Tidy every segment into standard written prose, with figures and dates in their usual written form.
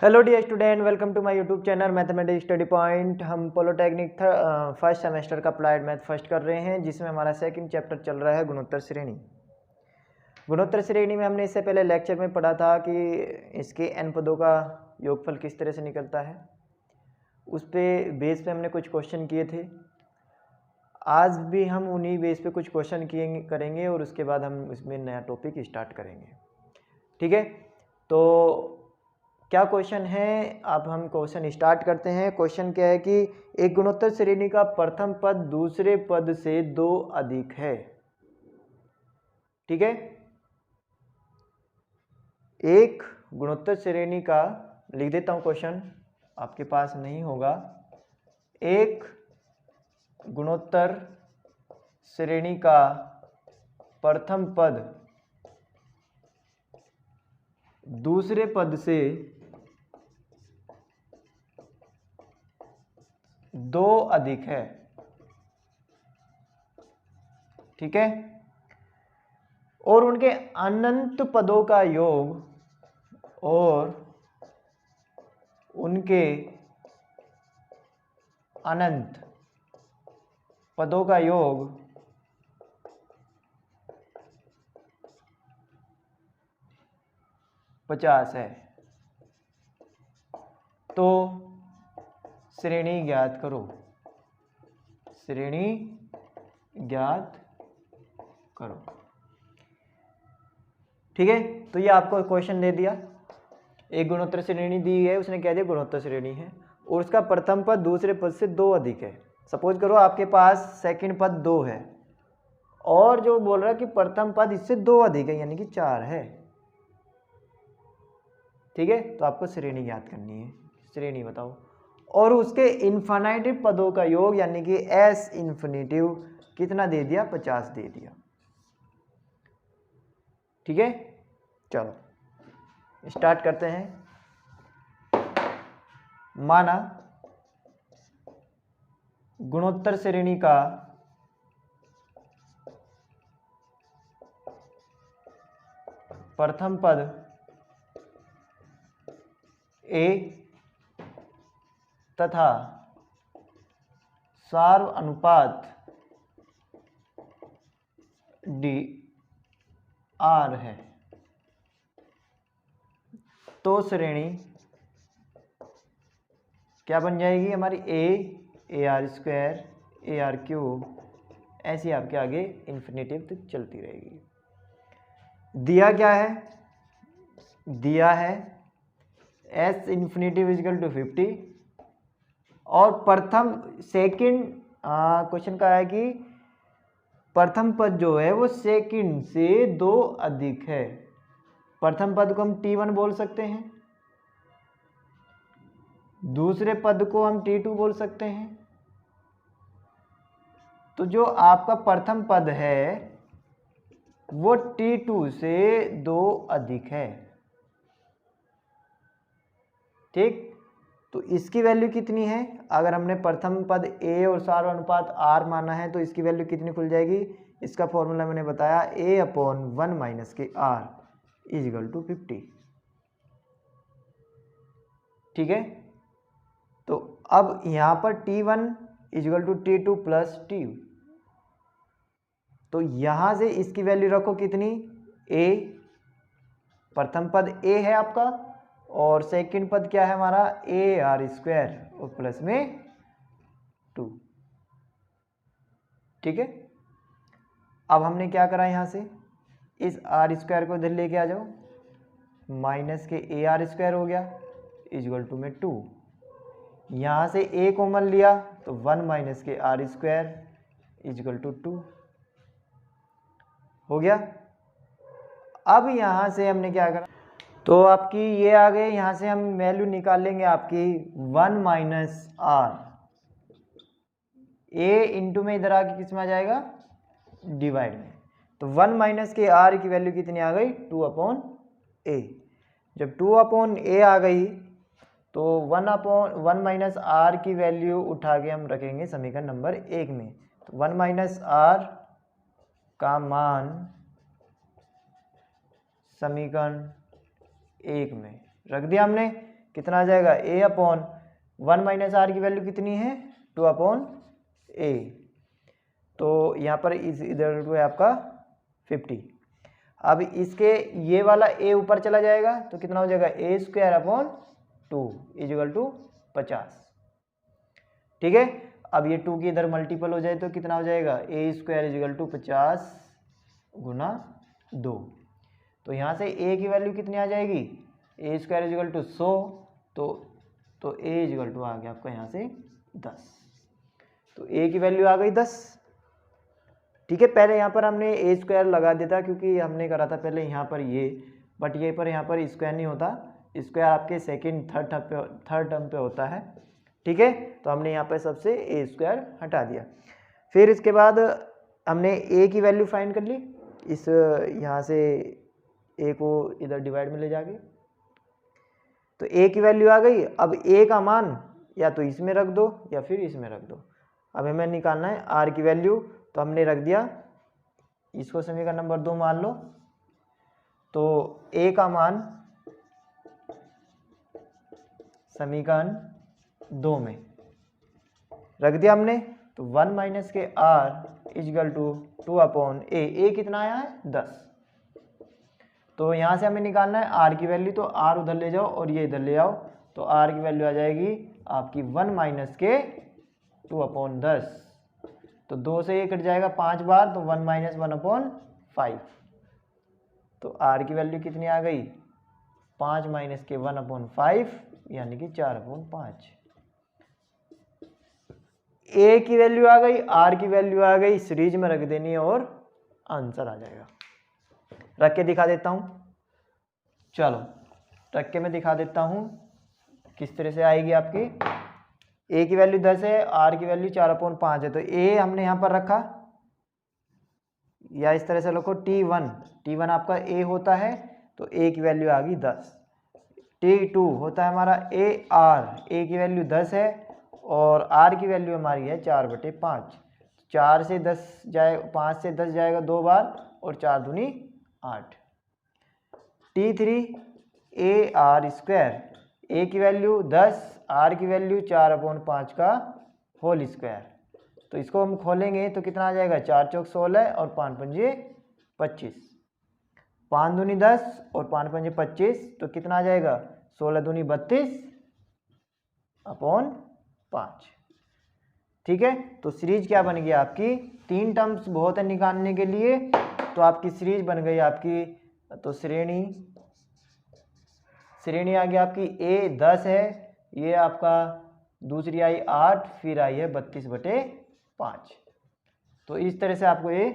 Hello dear student, welcome to my YouTube channel mathematics study point. हम polytechnic first semester का applied math first कर रहे हैं, जिसमें हमारा सेकंड चैप्टर चल रहा है गुणोत्तर श्रेणी। गुणोत्तर श्रेणी में हमने इससे पहले लेक्चर में पढ़ा था कि इसके n पदों का योगफल किस तरह से निकलता है। उस पे बेस पे हमने कुछ क्वेश्चन किए थे। आज भी हम उन्हीं बेस पे कुछ क्वेश्चन करेंगे और उसके बाद हम इसमें नया टॉपिक स्टार्ट करेंगे। ठीक है, तो क्या क्वेश्चन है, अब हम क्वेश्चन स्टार्ट करते हैं। क्वेश्चन क्या है कि एक गुणोत्तर श्रेणी का प्रथम पद दूसरे पद से 2 अधिक है। ठीक है, एक गुणोत्तर श्रेणी का, लिख देता हूं क्वेश्चन, आपके पास नहीं होगा। एक गुणोत्तर श्रेणी का प्रथम पद दूसरे पद से 2 अधिक है। ठीक है, और उनके अनंत पदों का योग और उनके अनंत पदों का योग 50 है। तो श्रेणी ज्ञात करो। श्रेणी ज्ञात करो। ठीक है, तो ये आपको क्वेश्चन दे दिया। एक गुणोत्तर श्रेणी दी है, उसने कह दिया गुणोत्तर श्रेणी है और उसका प्रथम पद दूसरे पद से 2 अधिक है। सपोज करो आपके पास सेकंड पद 2 है और जो बोल रहा है कि प्रथम पद इससे 2 अधिक है, यानी कि 4 है। ठीक है, तो आपको श्रेणी ज्ञात करनी है। श्रेणी बताओ, और उसके इन्फिनिटिव पदों का योग यानी कि एस इन्फिनिटिव कितना दे दिया, 50 दे दिया। ठीक है, चलो स्टार्ट करते हैं। माना गुणोत्तर श्रेणी का प्रथम पद ए तथा सार्व अनुपात डी आर है, तो श्रेणी क्या बन जाएगी हमारी, A R square A R cube, ऐसी आपके आगे इन्फिनिटिव तक चलती रहेगी। दिया क्या है, दिया है एस इन्फिनिटिव इजिकल टू 50 और प्रथम सेकंड क्वेश्चन का है कि प्रथम पद जो है वो सेकंड से 2 अधिक है। प्रथम पद को हम T1 बोल सकते हैं, दूसरे पद को हम T2 बोल सकते हैं। तो जो आपका प्रथम पद है वो T2 से 2 अधिक है। ठीक, तो इसकी वैल्यू कितनी है, अगर हमने प्रथम पद A और सार्व अनुपात R माना है तो इसकी वैल्यू कितनी खुल जाएगी। इसका फॉर्मूला मैंने बताया, A/1 माइनस के R इजिकल टू 50। ठीक है, तो अब यहां पर T1 is equal to T2 plus T, तो यहां से इसकी वैल्यू रखो कितनी, A, प्रथम पद A है आपका और सेकंड पद क्या है हमारा, ए आर स्क्वायर और प्लस में 2। ठीक है, अब हमने क्या करा, यहां से इस आर स्क्वायर को इधर लेके आ जाओ, माइनस के ए आर स्क्वायर हो गया इजिकल टू में 2। यहां से ए कॉमन लिया तो 1 माइनस के आर स्क्वायर इजिकल टू 2 हो गया। अब यहां से हमने क्या करा, तो आपकी ये आ गए, यहां से हम वैल्यू निकाल लेंगे आपकी 1 माइनस आर, ए इंटू में इधर आके किस में आ जाएगा, डिवाइड में। तो 1 माइनस के आर की वैल्यू कितनी आ गई, 2/a। जब 2/a आ गई तो 1 माइनस आर की वैल्यू उठा के हम रखेंगे समीकरण नंबर 1 में। तो 1 माइनस आर का मान समीकरण 1 में रख दिया हमने। कितना आ जाएगा a अपॉन 1 माइनस आर की वैल्यू कितनी है 2 अपॉन a। तो यहाँ पर इधर टू है आपका 50। अब इसके ये वाला a ऊपर चला जाएगा तो कितना हो जाएगा a square upon 2 is equal to 50। ठीक है, अब ये 2 की इधर मल्टीपल हो जाए तो कितना हो जाएगा a स्क्वायर इजिकल टू 50 गुना 2। तो यहाँ से a की वैल्यू कितनी आ जाएगी a स्क्वायर इजिकल टू 100। तो a इजिकल टू आ गया आपका यहाँ से 10। तो a की वैल्यू आ गई 10। ठीक है, पहले यहाँ पर हमने a स्क्वायर लगा दिया था क्योंकि हमने करा था पहले यहाँ पर ये, बट ये पर यहाँ पर स्क्वायर नहीं होता, स्क्वायर आपके सेकेंड थर्ड टर्म पे होता है। ठीक है, तो हमने यहाँ पर सबसे a स्क्वायर हटा दिया। फिर इसके बाद हमने a की वैल्यू फाइंड कर ली, इस यहाँ से a को इधर डिवाइड में ले जाके, तो a की वैल्यू आ गई। अब a का मान या तो इसमें रख दो या फिर इसमें रख दो। अब हमें निकालना है r की वैल्यू, तो हमने रख दिया, इसको समीकरण नंबर 2 मान लो। तो a का मान समीकरण 2 में रख दिया हमने, तो 1 माइनस के r is equal to 2 upon a कितना आया है 10। तो यहाँ से हमें निकालना है r की वैल्यू, तो r उधर ले जाओ और ये इधर ले आओ, तो r की वैल्यू आ जाएगी आपकी 1 माइनस के 2 अपॉन 10। तो 2 से ये कट जाएगा 5 बार, तो 1 माइनस 1 अपॉन 5। तो r की वैल्यू कितनी आ गई 5 माइनस के 1 अपॉन 5 यानी कि 4 अपॉन 5। a की वैल्यू आ गई, r की वैल्यू आ गई, सीरीज में रख देनी है और आंसर आ जाएगा। रख के दिखा देता हूं, चलो रख के मैं दिखा देता हूं किस तरह से आएगी आपकी। a की वैल्यू 10 है, r की वैल्यू 4 अपॉन 5 है, तो a हमने यहां पर रखा, या इस तरह से रखो t1 आपका a होता है, तो a की वैल्यू आ गई 10। t2 होता है हमारा a की वैल्यू 10 है और r की वैल्यू हमारी है 4/5। 4 से 10 जाए, 5 से 10 जाएगा 2 बार और 4 दूनी 8। t3 ar स्क्वायर, a की वैल्यू 10, r की वैल्यू 4 अपॉन 5 का होल स्क्वायर। तो इसको हम खोलेंगे तो कितना आ जाएगा 4 चौक 16 और 5 पंजे 25। 5 दूनी 10 और 5 पंजे 25, तो कितना आ जाएगा 16 दूनी 32 अपॉन 5। ठीक है, तो सीरीज क्या बन गई आपकी, 3 टर्म्स बहुत है निकालने के लिए, तो आपकी सीरीज बन गई आपकी, तो श्रेणी आ गई आपकी a 10 है, ये आपका दूसरी आई 8, फिर आई है 32/5। तो इस तरह से आपको ये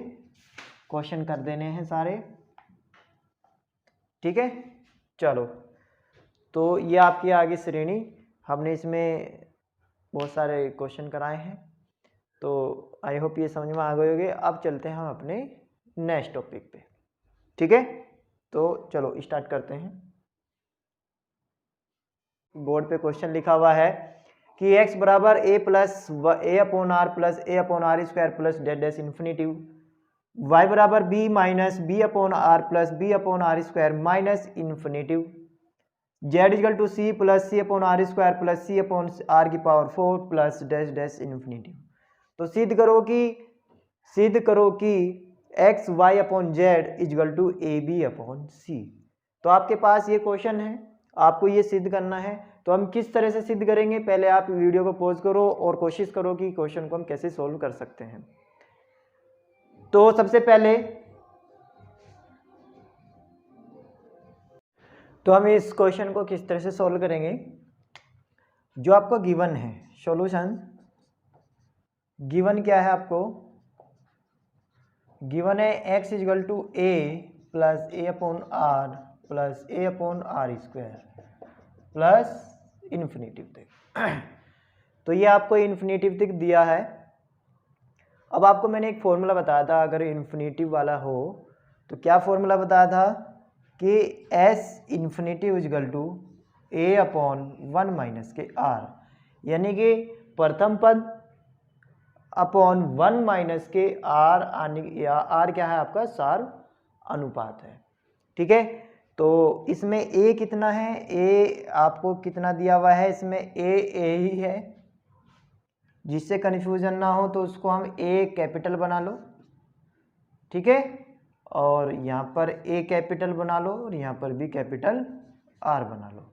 क्वेश्चन कर देने हैं सारे। ठीक है, चलो तो ये आपकी आगे श्रेणी, हमने इसमें बहुत सारे क्वेश्चन कराए हैं, तो आई होप ये समझ में आ गए होंगे। अब चलते हैं हम अपने नेक्स्ट टॉपिक पे। ठीक है, तो चलो स्टार्ट करते हैं। बोर्ड पे क्वेश्चन लिखा हुआ है कि x बराबर a plus a upon are plus a upon are square plus dot dash infinitive, y बराबर b minus b upon are plus b upon are square minus infinitive, z is equal to c plus c upon are square plus c upon r की power 4 plus dash dash infinitive. तो सिद्ध करो कि x y अपॉन z is equal to a b upon c. तो आपके पास ये question है, आपको ये सिद्ध करना है। तो हम किस तरह से सिद्ध करेंगे, पहले आप वीडियो को पॉज करो और कोशिश करो कि क्वेश्चन को हम कैसे सोल्व कर सकते हैं। तो सबसे पहले तो हम इस क्वेश्चन को किस तरह से सोल्व करेंगे, जो आपको गिवन है सॉल्यूशन, गिवन क्या है आपको, गिवन है x is equal to a plus a upon are plus a upon are square plus infinitive तक। तो ये आपको इन्फिनिटिव तक दिया है। अब आपको मैंने एक फॉर्मूला बताया था, अगर इन्फिनिटिव वाला हो तो क्या फॉर्मूला बताया था कि s infinitive is equal to a upon 1 minus के r, यानी कि प्रथम पद अपॉन 1 माइनस के r आने, या r क्या है आपका सार अनुपात है। ठीक है, तो इसमें a कितना है, a आपको कितना दिया हुआ है, इसमें a ही है, जिससे कन्फ्यूजन ना हो तो उसको हम a कैपिटल बना लो, ठीक है, और यहाँ पर a कैपिटल बना लो और यहाँ पर भी कैपिटल R बना लो।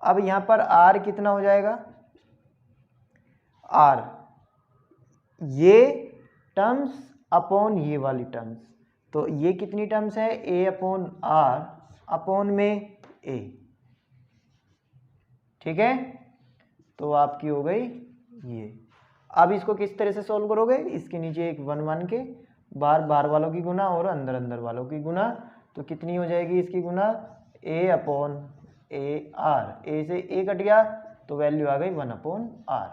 अब यहाँ पर R कितना हो जाएगा, R ये टर्म्स अपॉन ये वाली टर्म्स, तो ये कितनी टर्म्स है, a अपॉन R अपॉन में a, ठीक है, तो आपकी हो गई ये। अब इसको किस तरह से सॉल्व करोगे, इसके नीचे एक 1 1 के बाहर बाहर वालों की गुना और अंदर अंदर वालों की गुना, तो कितनी हो जाएगी इसकी गुना, a upon a R, a से a कट गया तो वैल्यू आ गई 1 अपॉन R,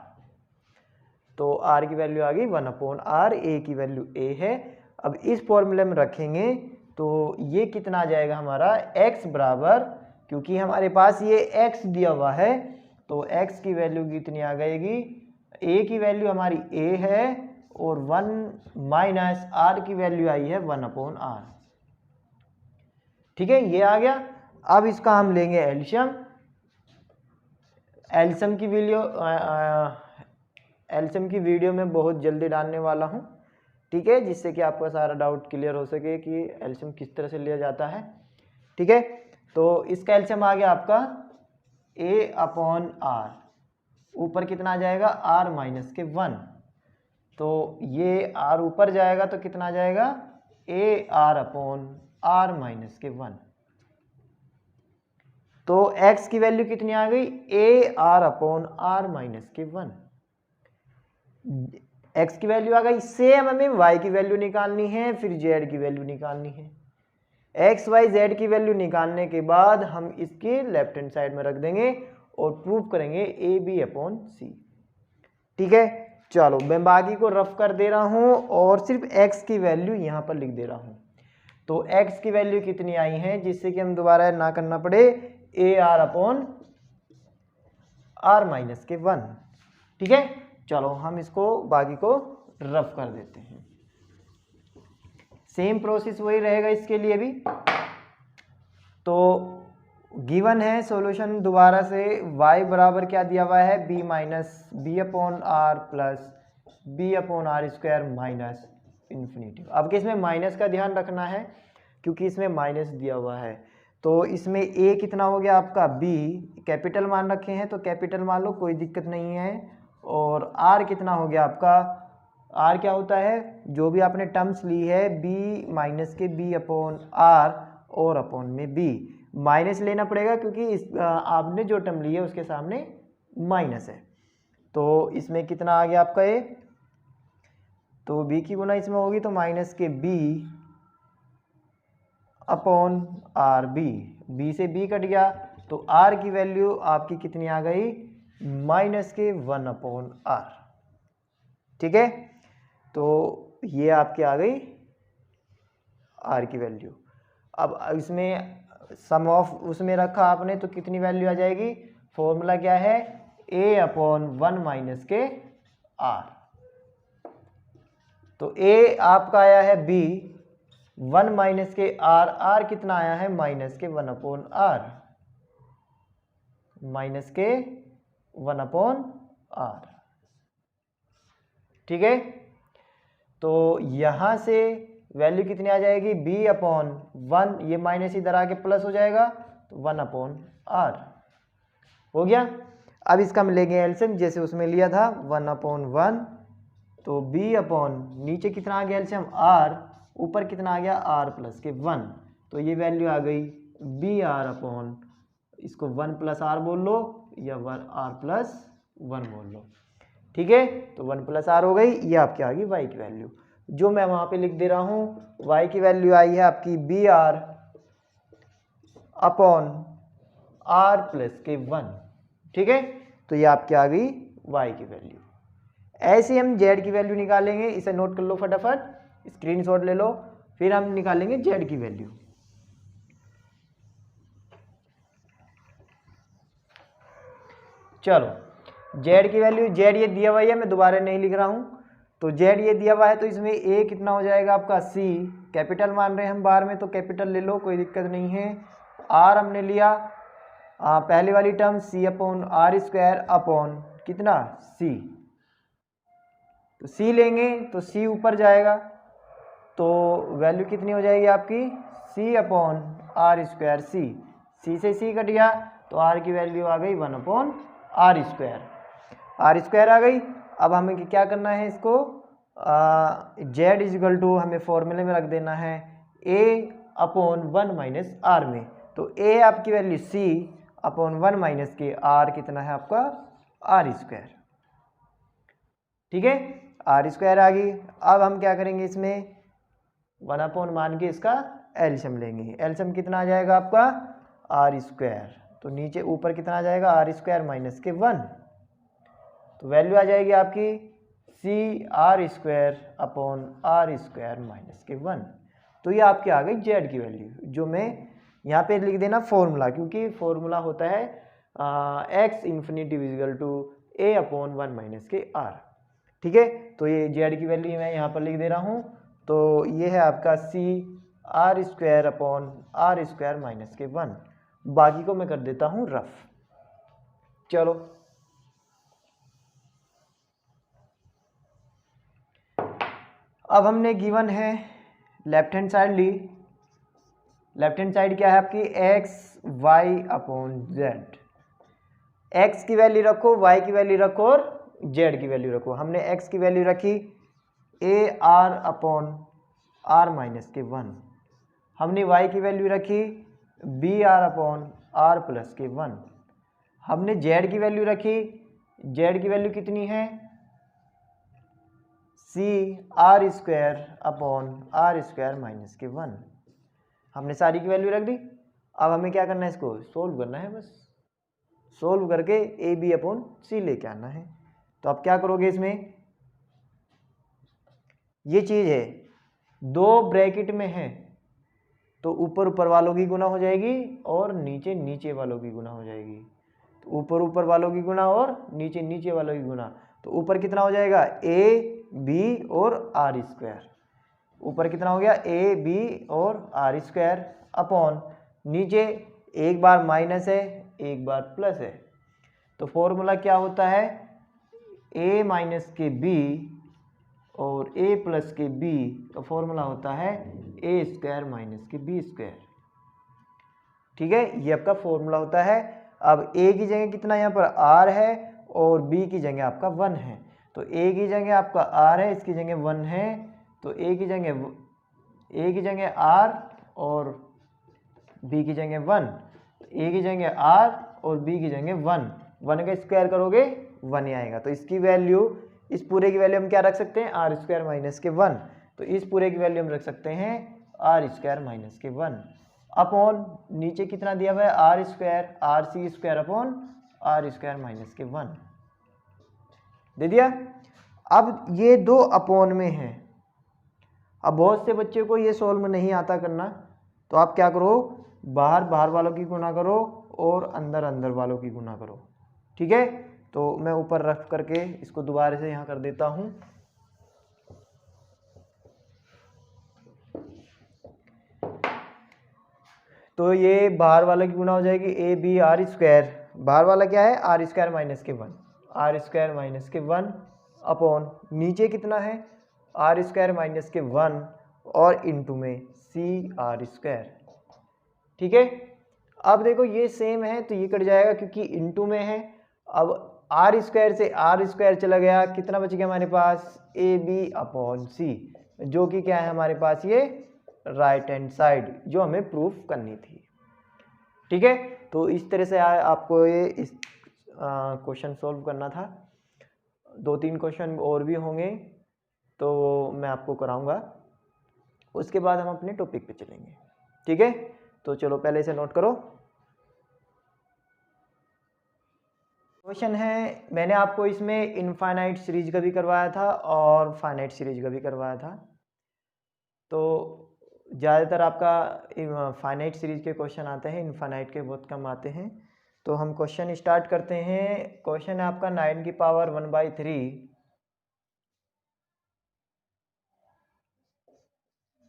तो R की वैल्यू आ गई 1 अपॉन R, a की वैल्यू a है। अब इस फॉर्मूले में रखेंगे तो ये कितना आ जाएगा हमारा, x बराबर, क्योंकि हमारे पास ये x दिया हुआ है तो x की वैल्यू कितनी आ जाएगी, a की वैल्यू हमारी a है और 1 माइनस R की वैल्यू आई है 1 अपॉन R, ठीक है, ये आ गया। अब इसका हम लेंगे एल्शियम, एल्शियम की वीडियो में बहुत जल्दी डालने वाला हूँ, ठीक है, जिससे कि आपका सारा डाउट क्लियर हो सके कि एल्शियम किस तरह से लिया जाता है, ठीक है। तो इसका एल्शियम आ गया आपका a अपॉन R, ऊपर कितना आ जाएगा, R माइनस के 1, तो ये R ऊपर जाएगा तो कितना आ जाएगा, a R upon R minus के 1, तो x की वैल्यू कितनी आ गई, a R upon R minus के 1, x की वैल्यू आ गई। सेम हमें y की वैल्यू निकालनी है, फिर z की वैल्यू निकालनी है। x y z की वैल्यू निकालने के बाद हम इसके लेफ्ट हैंड साइड में रख देंगे और प्रूव करेंगे ए बी अपॉन सी, ठीक है। चलो मैं बाकी को रफ कर दे रहा हूं और सिर्फ x की वैल्यू यहां पर लिख दे रहा हूं, तो x की वैल्यू कितनी आई है, जिससे कि हम दोबारा ना करना पड़े, A R upon are minus के 1, ठीक है। चलो हम इसको बाकी को रफ कर देते हैं, सेम प्रोसेस वही रहेगा इसके लिए भी। तो गिवन है सॉल्यूशन दोबारा से, y बराबर क्या दिया हुआ है, b minus B upon are plus B upon are square minus infinity. अब इसमें माइनस का ध्यान रखना है क्योंकि इसमें माइनस दिया हुआ है, तो इसमें a कितना हो गया आपका, b कैपिटल मान रखे हैं तो कैपिटल मान लो, कोई दिक्कत नहीं है, और r कितना हो गया आपका, r क्या होता है, जो भी आपने टर्म्स ली है b माइनस के b अपॉन r और अपॉन में b, माइनस लेना पड़ेगा क्योंकि आपने जो टर्म ली है उसके सामने माइनस है, तो इसमें कितना आ गया आपका a, तो b की गुना इसमें होगी तो माइनस के b अपॉन आर, b से b कट गया तो r की वैल्यू आपकी कितनी आ गई, माइनस के 1 अपॉन r, ठीक है। तो ये आपकी आ गई r की वैल्यू। अब इसमें सम ऑफ उसमें रखा आपने तो कितनी वैल्यू आ जाएगी, फॉर्मूला क्या है, a अपॉन 1 माइनस के r, तो a आपका आया है b, 1 माइनस के r कितना आया है, माइनस के 1 अपॉन r, माइनस के 1 अपॉन r, ठीक है। तो यहां से वैल्यू कितनी आ जाएगी, b अपॉन 1, ये माइनस इधर आके प्लस हो जाएगा तो 1 अपॉन r हो गया। अब इसका हम लेंगे एलसीएम, जैसे उसमें लिया था 1 अपॉन 1, तो b अपॉन नीचे कितना आ गया एलसीएम r, ऊपर कितना आ गया r प्लस के 1, तो ये वैल्यू आ गई b r अपॉन, इसको 1 प्लस r बोल लो या r प्लस 1 बोल लो, ठीक है। तो 1 प्लस r हो गई, ये आपकी आ गई y की वैल्यू, जो मैं वहां पे लिख दे रहा हूं। y की वैल्यू आई है आपकी B R upon r plus के 1, ठीक है। तो ये आपकी आ गई y की वैल्यू। ऐसे हम z की वैल्यू निकालेंगे, इसे नोट कर लो फटाफट, स्क्रीनशॉट ले लो, फिर हम निकालेंगे z की वैल्यू। चलो z की वैल्यू, z ये दिया हुआ है, मैं दोबारा नहीं लिख रहा हूं, तो z ये दिया हुआ है तो इसमें a कितना हो जाएगा आपका c कैपिटल मान रहे हैं हम बार में, तो कैपिटल ले लो, कोई दिक्कत नहीं है। आर हमने लिया, पहले वाली term C upon are square upon कितना सी, तो सी लेंगे तो सी ऊपर जाएगा, तो वैल्यू कितनी हो जाएगी आपकी सी अपॉन आर स्क्वायर। सी से सी कट गया तो आर की वैल्यू आ गई 1 upon are square. R square आ गई। अब हमें क्या करना है, इसको जेड इजिकल टू हमें फॉर्मूले में रख देना है ए अपॉन 1 माइनस आर में। तो ए आपकी वैल्यू सी अपॉन 1 माइनस के आर कितना है आपका आर स्क्वायर। ठीक है, आर स्क्वायर आ गई। अब हम क्या करेंगे, इसमें 1 अपॉन मान के इसका एलसीएम लेंगे। एलसीएम कितना आ जाएगा आपका आर स्क्वायर, तो नीचे ऊपर कितना आ जाएगा आर स्क्वायर माइनस के 1, तो वैल्यू आ जाएगी आपकी C R square upon are square minus के 1। तो ये आपकी आ गई जेड की वैल्यू, जो मैं यहाँ पे लिख देना फॉर्मूला, क्योंकि फॉर्मूला होता है X infinity equal to A upon 1 minus के आर। ठीक है, तो ये जेड की वैल्यू मैं यहाँ पर लिख दे रहा हूँ। तो ये है आपका C R square upon are square minus के 1। बाकी को मैं कर देता हूँ रफ। चलो, अब हमने गिवन है लेफ्ट हैंड साइड ली। लेफ्ट हैंड साइड क्या है आपकी X Y upon Z. X की वैल्यू रखो, वाई की वैल्यू रखो और जेड की वैल्यू रखो। हमने एक्स की वैल्यू रखी A R upon are minus के 1। हमने वाई की वैल्यू रखी B R upon are plus के 1। हमने जेड की वैल्यू रखी, जेड की वैल्यू कितनी है C R square upon are square minus के 1। हमने सारी की वैल्यू रख दी। अब हमें क्या करना है, इसको सोल्व करना है। बस सोल्व करके ए बी अपॉन सी लेके आना है। तो आप क्या करोगे, इसमें ये चीज़ है 2 ब्रैकेट में है, तो ऊपर ऊपर वालों की गुना हो जाएगी और नीचे नीचे वालों की गुना हो जाएगी। तो ऊपर ऊपर वालों की गुना और नीचे नीचे वालों की गुना, तो ऊपर कितना हो जाएगा ए बी और आर स्क्वायर। ऊपर कितना हो गया ए बी और आर स्क्वायर अपॉन नीचे एक बार माइनस है एक बार प्लस है। तो फॉर्मूला क्या होता है ए माइनस के बी और ए प्लस के बी का फॉर्मूला होता है ए स्क्वायर माइनस के बी स्क्वायर। ठीक है, ये आपका फॉर्मूला होता है। अब ए की जगह कितना यहाँ पर आर है और बी की जगह आपका 1 है। तो ए की जगह आपका आर है, इसकी जगह 1 है, तो ए की जगह आर और बी की जगह 1। ए की जगह आर और बी की जगह 1, 1 का स्क्वायर करोगे 1 ही आएगा। तो इसकी वैल्यू, इस पूरे की वैल्यू हम क्या रख सकते हैं आर स्क्वायर माइनस के 1। तो इस पूरे की वैल्यू हम रख सकते हैं आर स्क्वायर माइनस के 1 अपॉन नीचे कितना दिया हुआ है R square R C square upon are square minus के 1 दे दिया। अब ये 2 अपॉन में है। अब बहुत से बच्चे को ये सॉल्व नहीं आता करना, तो आप क्या करो बाहर बाहर वालों की गुना करो और अंदर अंदर वालों की गुना करो। ठीक है, तो मैं ऊपर रख करके इसको दोबारा से यहाँ कर देता हूँ। तो ये बाहर वाला की गुना हो जाएगी ए बी आर स्क्वायर। बाहर वाला क्या है आर स्क्वायर माइनस के 1, आर स्क्वायर माइनस के 1 अपॉन नीचे कितना है आर स्क्वायर माइनस के 1 और इनटू में सी आर स्क्वायर। ठीक है, अब देखो ये सेम है तो ये कट जाएगा क्योंकि इनटू में है। अब आर स्क्वायर से आर स्क्वायर चला गया, कितना बच गया हमारे पास ए बी अपॉन सी, जो कि क्या है हमारे पास ये राइट हैंड साइड जो हमें प्रूफ करनी थी। ठीक है, तो इस तरह से आपको ये इस क्वेश्चन सॉल्व करना था। 2-3 क्वेश्चन और भी होंगे तो मैं आपको कराऊंगा, उसके बाद हम अपने टॉपिक पे चलेंगे। ठीक है, तो चलो पहले से नोट करो। क्वेश्चन है, मैंने आपको इसमें इनफाइनाइट सीरीज का भी करवाया था और फाइनाइट सीरीज का भी करवाया था। तो ज़्यादातर आपका फाइनाइट सीरीज के क्वेश्चन आते हैं, इनफाइनाइट के बहुत कम आते हैं। तो हम क्वेश्चन स्टार्ट करते हैं। क्वेश्चन है आपका 9 की पावर 1/3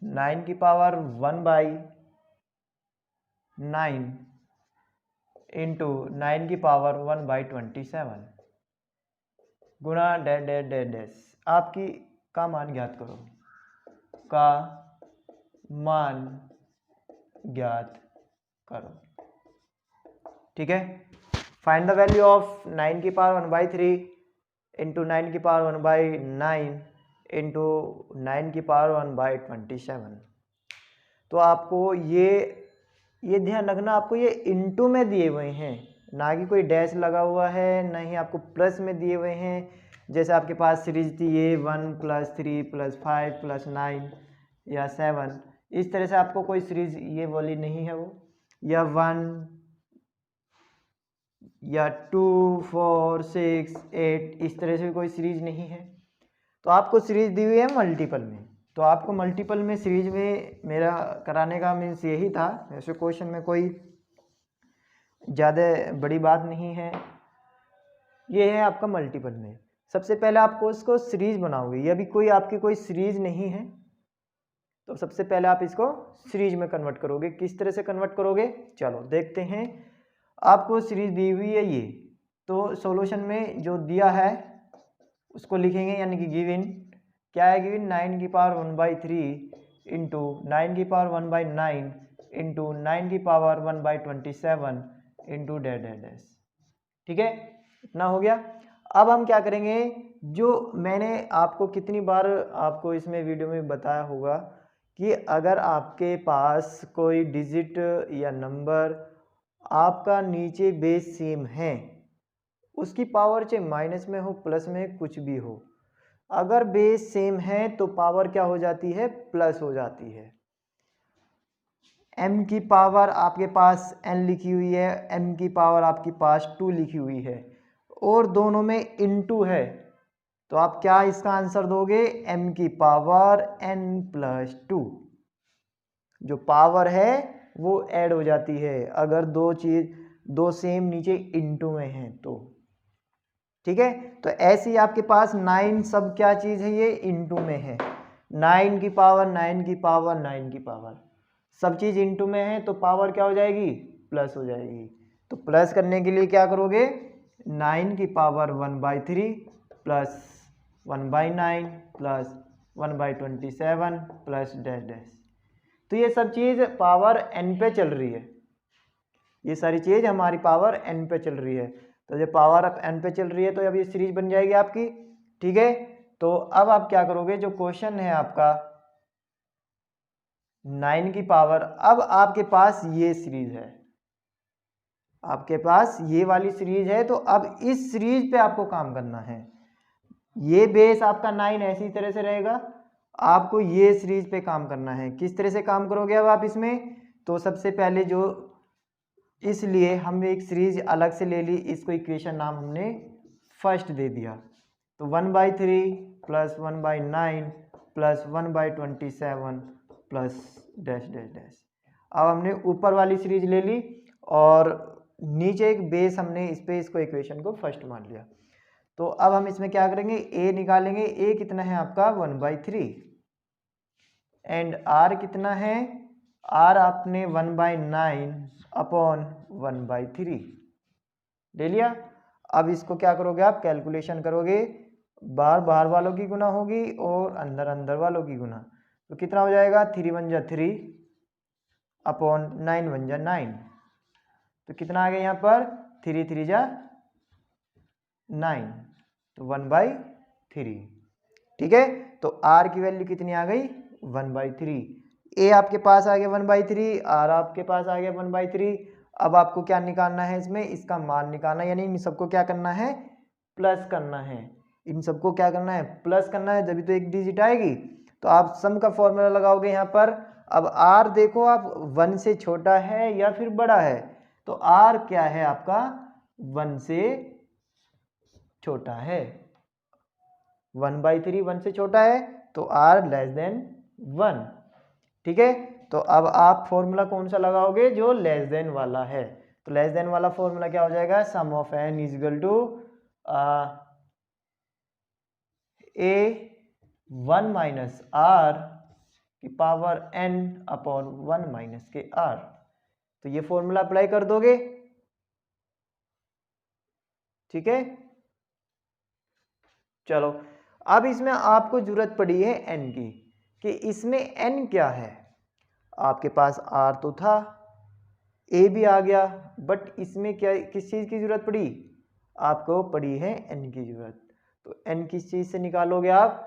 9 की पावर 1/9 इंटू 9 की पावर 1/27 गुणा डैश डैश डैश डैश। आपकी का मान ज्ञात करो, का मान ज्ञात करो। ठीक है, फाइंड द वैल्यू ऑफ 9 की पावर 1/3 इंटू 9 की पावर 1/9 इंटू 9 की पावर 1/27। तो आपको ये ध्यान रखना, आपको ये इंटू में दिए हुए हैं, ना कि कोई डैश लगा हुआ है, ना ही आपको प्लस में दिए हुए हैं। जैसे आपके पास सीरीज थी ये 1 + 3 + 5 + 9 या 7, इस तरह से आपको कोई सीरीज ये वाली नहीं है वो, या 1 या 2 4 6 8 इस तरह से कोई सीरीज नहीं है। तो आपको सीरीज दी हुई है मल्टीपल में, तो आपको मल्टीपल में सीरीज में मेरा कराने का मीन्स यही था। ऐसे क्वेश्चन में कोई ज़्यादा बड़ी बात नहीं है, ये है आपका मल्टीपल में। सबसे पहले आपको इसको सीरीज बनाओगे, ये अभी कोई आपकी कोई सीरीज नहीं है, तो सबसे पहले आप इसको सीरीज में कन्वर्ट करोगे। किस तरह से कन्वर्ट करोगे, चलो देखते हैं। आपको सीरीज दी हुई है ये, तो सॉल्यूशन में जो दिया है उसको लिखेंगे, यानी कि गिवन क्या है, गिवन 9 की पावर 1/3 इंटू 9 की पावर 1/9 इंटू 9 की power 1/27 into dash dash dash. ठीक है, इतना हो गया। अब हम क्या करेंगे, जो मैंने आपको कितनी बार आपको इसमें वीडियो में बताया होगा कि अगर आपके पास कोई डिजिट या नंबर आपका नीचे बेस सेम है, उसकी पावर चाहे माइनस में हो प्लस में कुछ भी हो, अगर बेस सेम है तो पावर क्या हो जाती है, प्लस हो जाती है। m की पावर आपके पास n लिखी हुई है, m की पावर आपके पास 2 लिखी हुई है, और दोनों में इनटू है, तो आप क्या इसका आंसर दोगे, m की पावर n + 2। जो पावर है वो ऐड हो जाती है अगर दो सेम नीचे इनटू में हैं तो। ठीक है, तो ऐसे ही आपके पास 9 सब क्या चीज़ है, ये इनटू में है। 9 की पावर 9 की पावर 9 की पावर सब चीज़ इनटू में है, तो पावर क्या हो जाएगी, प्लस हो जाएगी। तो प्लस करने के लिए क्या करोगे, 9 की power 1/3 plus 1/9 plus 1/27 plus dash dash. तो ये सब चीज़ पावर n पे चल रही है, ये सारी चीज़ हमारी पावर n पे चल रही है। तो जब पावर अब n पे चल रही है तो अब ये सीरीज बन जाएगी आपकी। ठीक है, तो अब आप क्या करोगे, जो क्वेश्चन है आपका 9 की पावर, अब आपके पास ये सीरीज है, आपके पास ये वाली सीरीज है, तो अब इस सीरीज पे आपको काम करना है। ये बेस आपका 9 ऐसी तरह से रहेगा, आपको ये सीरीज पे काम करना है। किस तरह से काम करोगे अब आप इसमें, तो सबसे पहले जो, इसलिए हमने एक सीरीज अलग से ले ली, इसको इक्वेशन नाम हमने फर्स्ट दे दिया। तो 1/3 plus 1/9 plus 1/27 plus dash dash dash. अब हमने ऊपर वाली सीरीज ले ली और नीचे एक बेस हमने इस पे इसको इक्वेशन को फर्स्ट मान लिया। तो अब हम इसमें क्या करेंगे, a निकालेंगे। a कितना है आपका 1/3 एंड r कितना है, r आपने 1/9 अपॉन 1/3 ले लिया। अब इसको क्या करोगे, आप कैलकुलेशन करोगे, बाहर बाहर वालों की गुना होगी और अंदर अंदर वालों की गुना, तो कितना हो जाएगा, 3 × 1 = 3 अपॉन 9 × 1 = 9, तो कितना आ गया यहाँ पर, 3 × 3 = 9, तो 1/3। ठीक है, तो r की वैल्यू कितनी आ गई, 1/3। a आपके पास आ गया 1/3, r आपके पास आ गया 1/3। अब आपको क्या निकालना है, इसमें इसका मान निकालना है, यानी इन सबको क्या करना है, प्लस करना है। इन सबको क्या करना है, प्लस करना है, जब तो एक डिजिट आएगी। तो आप सम का फॉर्मूला लगाओगे यहाँ पर। अब r देखो आप 1 से छोटा है या फिर बड़ा है, तो r क्या है आपका 1 से छोटा है, 1/3 1 से छोटा है, तो r <1। ठीक है, तो अब आप फॉर्मूला कौन सा लगाओगे, जो लेस देन वाला है। तो लेस देन वाला फॉर्मूला क्या हो जाएगा, सम ऑफ n = a 1 - r की पावर n अपॉन 1 माइनस के r। तो ये फॉर्मूला अप्लाई कर दोगे, ठीक है। चलो अब इसमें आपको जरूरत पड़ी है n की, कि इसमें n क्या है। आपके पास r तो था, a भी आ गया, बट इसमें क्या, किस चीज़ की जरूरत पड़ी, आपको पड़ी है n की जरूरत। तो n किस चीज़ से निकालोगे आप,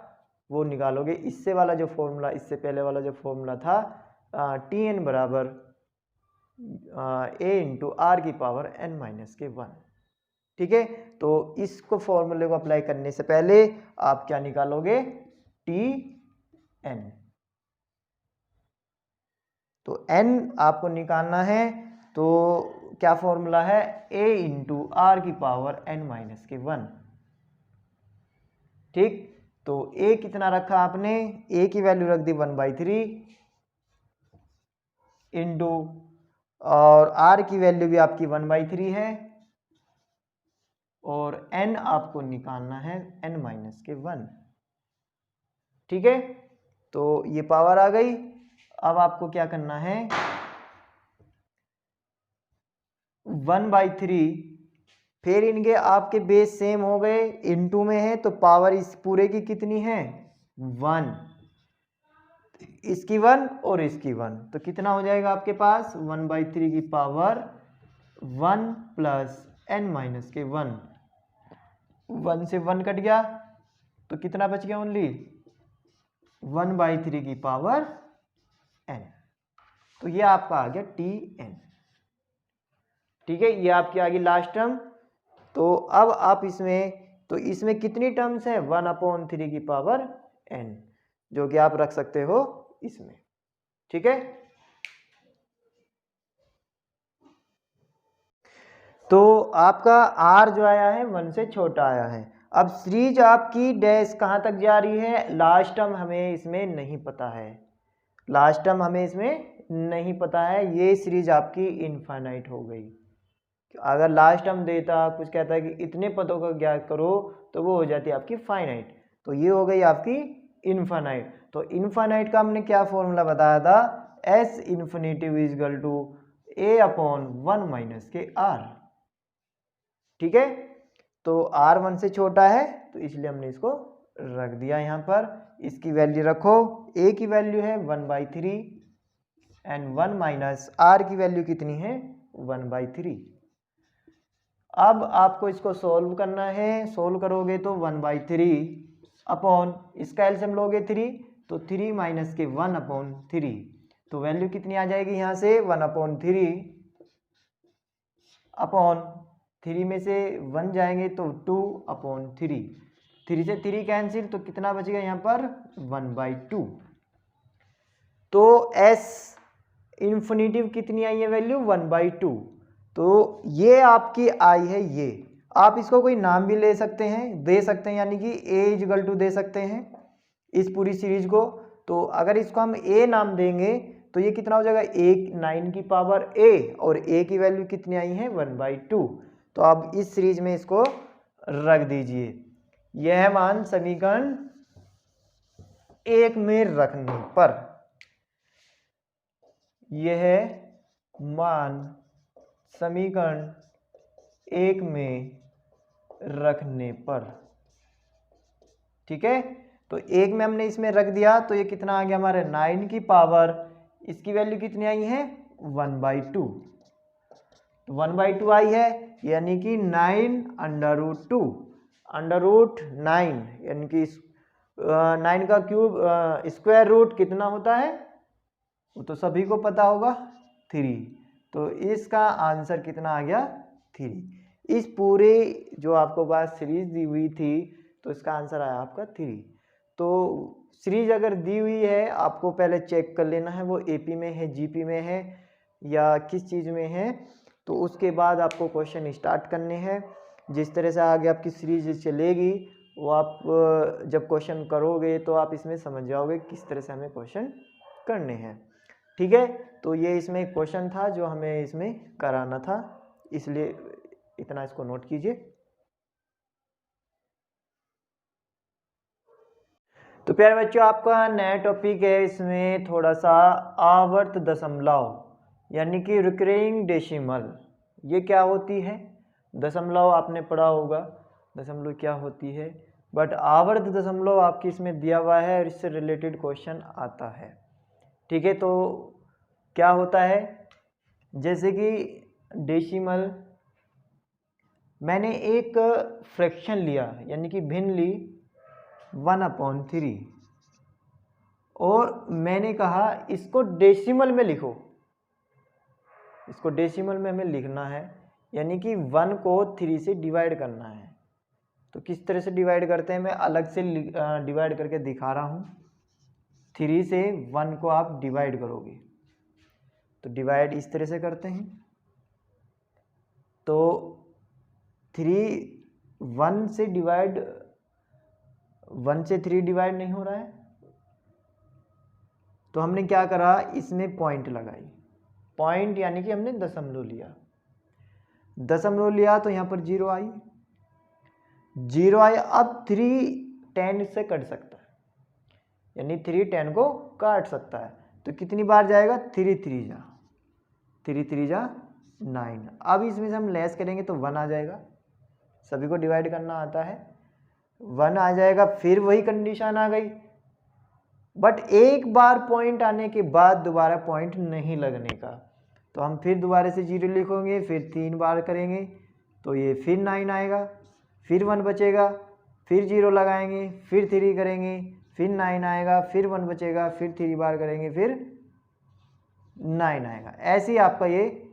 वो निकालोगे इससे वाला जो फॉर्मूला, इससे पहले वाला जो फॉर्मूला था Tn बराबर a इंटू आर की पावर n माइनस के 1, ठीक है। तो इसको फॉर्मूले को अप्लाई करने से पहले आप क्या निकालोगे, Tn। तो n आपको निकालना है, तो क्या फॉर्मूला है, a इंटू आर की पावर n माइनस के 1, ठीक। तो a कितना रखा आपने, a की वैल्यू रख दी 1/3 इंटू, और r की वैल्यू भी आपकी 1/3 है, और n आपको निकालना है n माइनस के 1, ठीक है। तो ये पावर आ गई। अब आपको क्या करना है, 1/3, फिर इनके आपके बेस सेम हो गए, इनटू में है तो पावर इस पूरे की कितनी है, 1, इसकी 1 और इसकी 1, तो कितना हो जाएगा आपके पास, 1/3 की पावर 1 प्लस n माइनस के 1, 1 से 1 कट गया तो कितना बच गया, ओनली 1/3 की पावर n। तो ये आपका आ गया Tn, ठीक है। ये आपकी आ गई लास्ट टर्म। तो अब आप इसमें, तो इसमें कितनी टर्म्स है, 1/3 की पावर n, जो कि आप रख सकते हो इसमें, ठीक है। तो आपका r जो आया है 1 से छोटा आया है। अब सीरीज आपकी डैश कहाँ तक जा रही है, लास्ट टर्म हमें इसमें नहीं पता है, लास्ट टर्म हमें इसमें नहीं पता है, ये सीरीज आपकी इनफाइनाइट हो गई। अगर लास्ट टर्म देता, कुछ कहता है कि इतने पदों का ज्ञात करो, तो वो हो जाती है आपकी फाइनाइट, तो ये हो गई आपकी इनफाइनाइट। तो इनफाइनाइट का हमने क्या फॉर्मूला बताया था, s infinitive is equal to a upon 1 minus के r, ठीक है। तो r 1 से छोटा है तो इसलिए हमने इसको रख दिया यहाँ पर। इसकी वैल्यू रखो, a की वैल्यू है 1/3 एंड 1 माइनस r की वैल्यू कितनी है, 1/3। अब आपको इसको सोल्व करना है, सोल्व करोगे तो 1/3 अपॉन, इसका एलसीएम लोगे 3, तो 3 माइनस के 1/3, तो वैल्यू कितनी आ जाएगी यहाँ से, 1/3 अपॉन 3 में से 1 जाएंगे तो 2/3, 3 से 3 कैंसिल, तो कितना बचेगा यहाँ पर, 1/2। तो s इन्फिनिटिव कितनी आई है वैल्यू, 1/2। तो ये आपकी आई है, ये आप इसको कोई नाम भी ले सकते हैं, दे सकते हैं, यानी कि a इजगल टू दे सकते हैं इस पूरी सीरीज को। तो अगर इसको हम a नाम देंगे तो ये कितना हो जाएगा, 9 की पावर a, और a की वैल्यू कितनी आई है, 1/2। तो अब इस सीरीज में इसको रख दीजिए। यह मान समीकरण 1 में रखने पर, यह मान समीकरण 1 में रखने पर, ठीक है। तो 1 में हमने इसमें रख दिया, तो ये कितना आ गया हमारे, 9 की पावर, इसकी वैल्यू कितनी आई है, 1/2। तो 1/2 आई है, यानी कि 9√2, √9, यानी कि 9 का क्यूब स्क्वायर रूट कितना होता है, वो तो सभी को पता होगा, 3। तो इसका आंसर कितना आ गया, 3। इस पूरे जो आपको पास सीरीज दी हुई थी, तो इसका आंसर आया आपका 3। तो सीरीज अगर दी हुई है, आपको पहले चेक कर लेना है वो एपी में है, जीपी में है, या किस चीज़ में है। तो उसके बाद आपको क्वेश्चन स्टार्ट करने हैं। जिस तरह से आगे आपकी सीरीज चलेगी, वो आप जब क्वेश्चन करोगे तो आप इसमें समझ जाओगे किस तरह से हमें क्वेश्चन करने हैं, ठीक है। तो ये इसमें क्वेश्चन था जो हमें इसमें कराना था, इसलिए इतना इसको नोट कीजिए। तो प्यारे बच्चों, आपका नया टॉपिक है, इसमें थोड़ा सा आवर्त दशमलव यानी कि रिकरिंग डेसिमल, ये क्या होती है। दशमलव आपने पढ़ा होगा, दशमलव क्या होती है, बट आवर्त दशमलव आपकी इसमें दिया हुआ है और इससे रिलेटेड क्वेश्चन आता है। ठीक है, तो क्या होता है, जैसे कि डेसिमल, मैंने एक फ्रैक्शन लिया यानी कि भिन्न ली 1/3 और मैंने कहा इसको डेसिमल में लिखो। इसको डेसिमल में हमें लिखना है, यानी कि 1 को 3 से डिवाइड करना है। तो किस तरह से डिवाइड करते हैं, मैं अलग से डिवाइड करके दिखा रहा हूँ। 3 से 1 को आप डिवाइड करोगे तो डिवाइड इस तरह से करते हैं। तो 1 से 3 डिवाइड नहीं हो रहा है, तो हमने क्या करा, इसमें पॉइंट लगाई। पॉइंट यानी कि हमने दशमलव लिया, तो यहाँ पर 0 आई। अब 3 10 से कट सकता है, यानी 3 10 को काट सकता है। तो कितनी बार जाएगा, 3 3 जा 9। अब इसमें से हम लेस करेंगे तो 1 आ जाएगा। सभी को डिवाइड करना आता है, 1 आ जाएगा। फिर वही कंडीशन आ गई, बट एक बार पॉइंट आने के बाद दोबारा पॉइंट नहीं लगने का। तो हम फिर दोबारा से 0 लिखेंगे, फिर 3 बार करेंगे तो ये फिर 9 आएगा, फिर 1 बचेगा, फिर 0 लगाएंगे, फिर 3 करेंगे, फिर 9 आएगा, फिर 1 बचेगा, फिर 3 बार करेंगे, फिर 9 आएगा। ऐसे ही आपका ये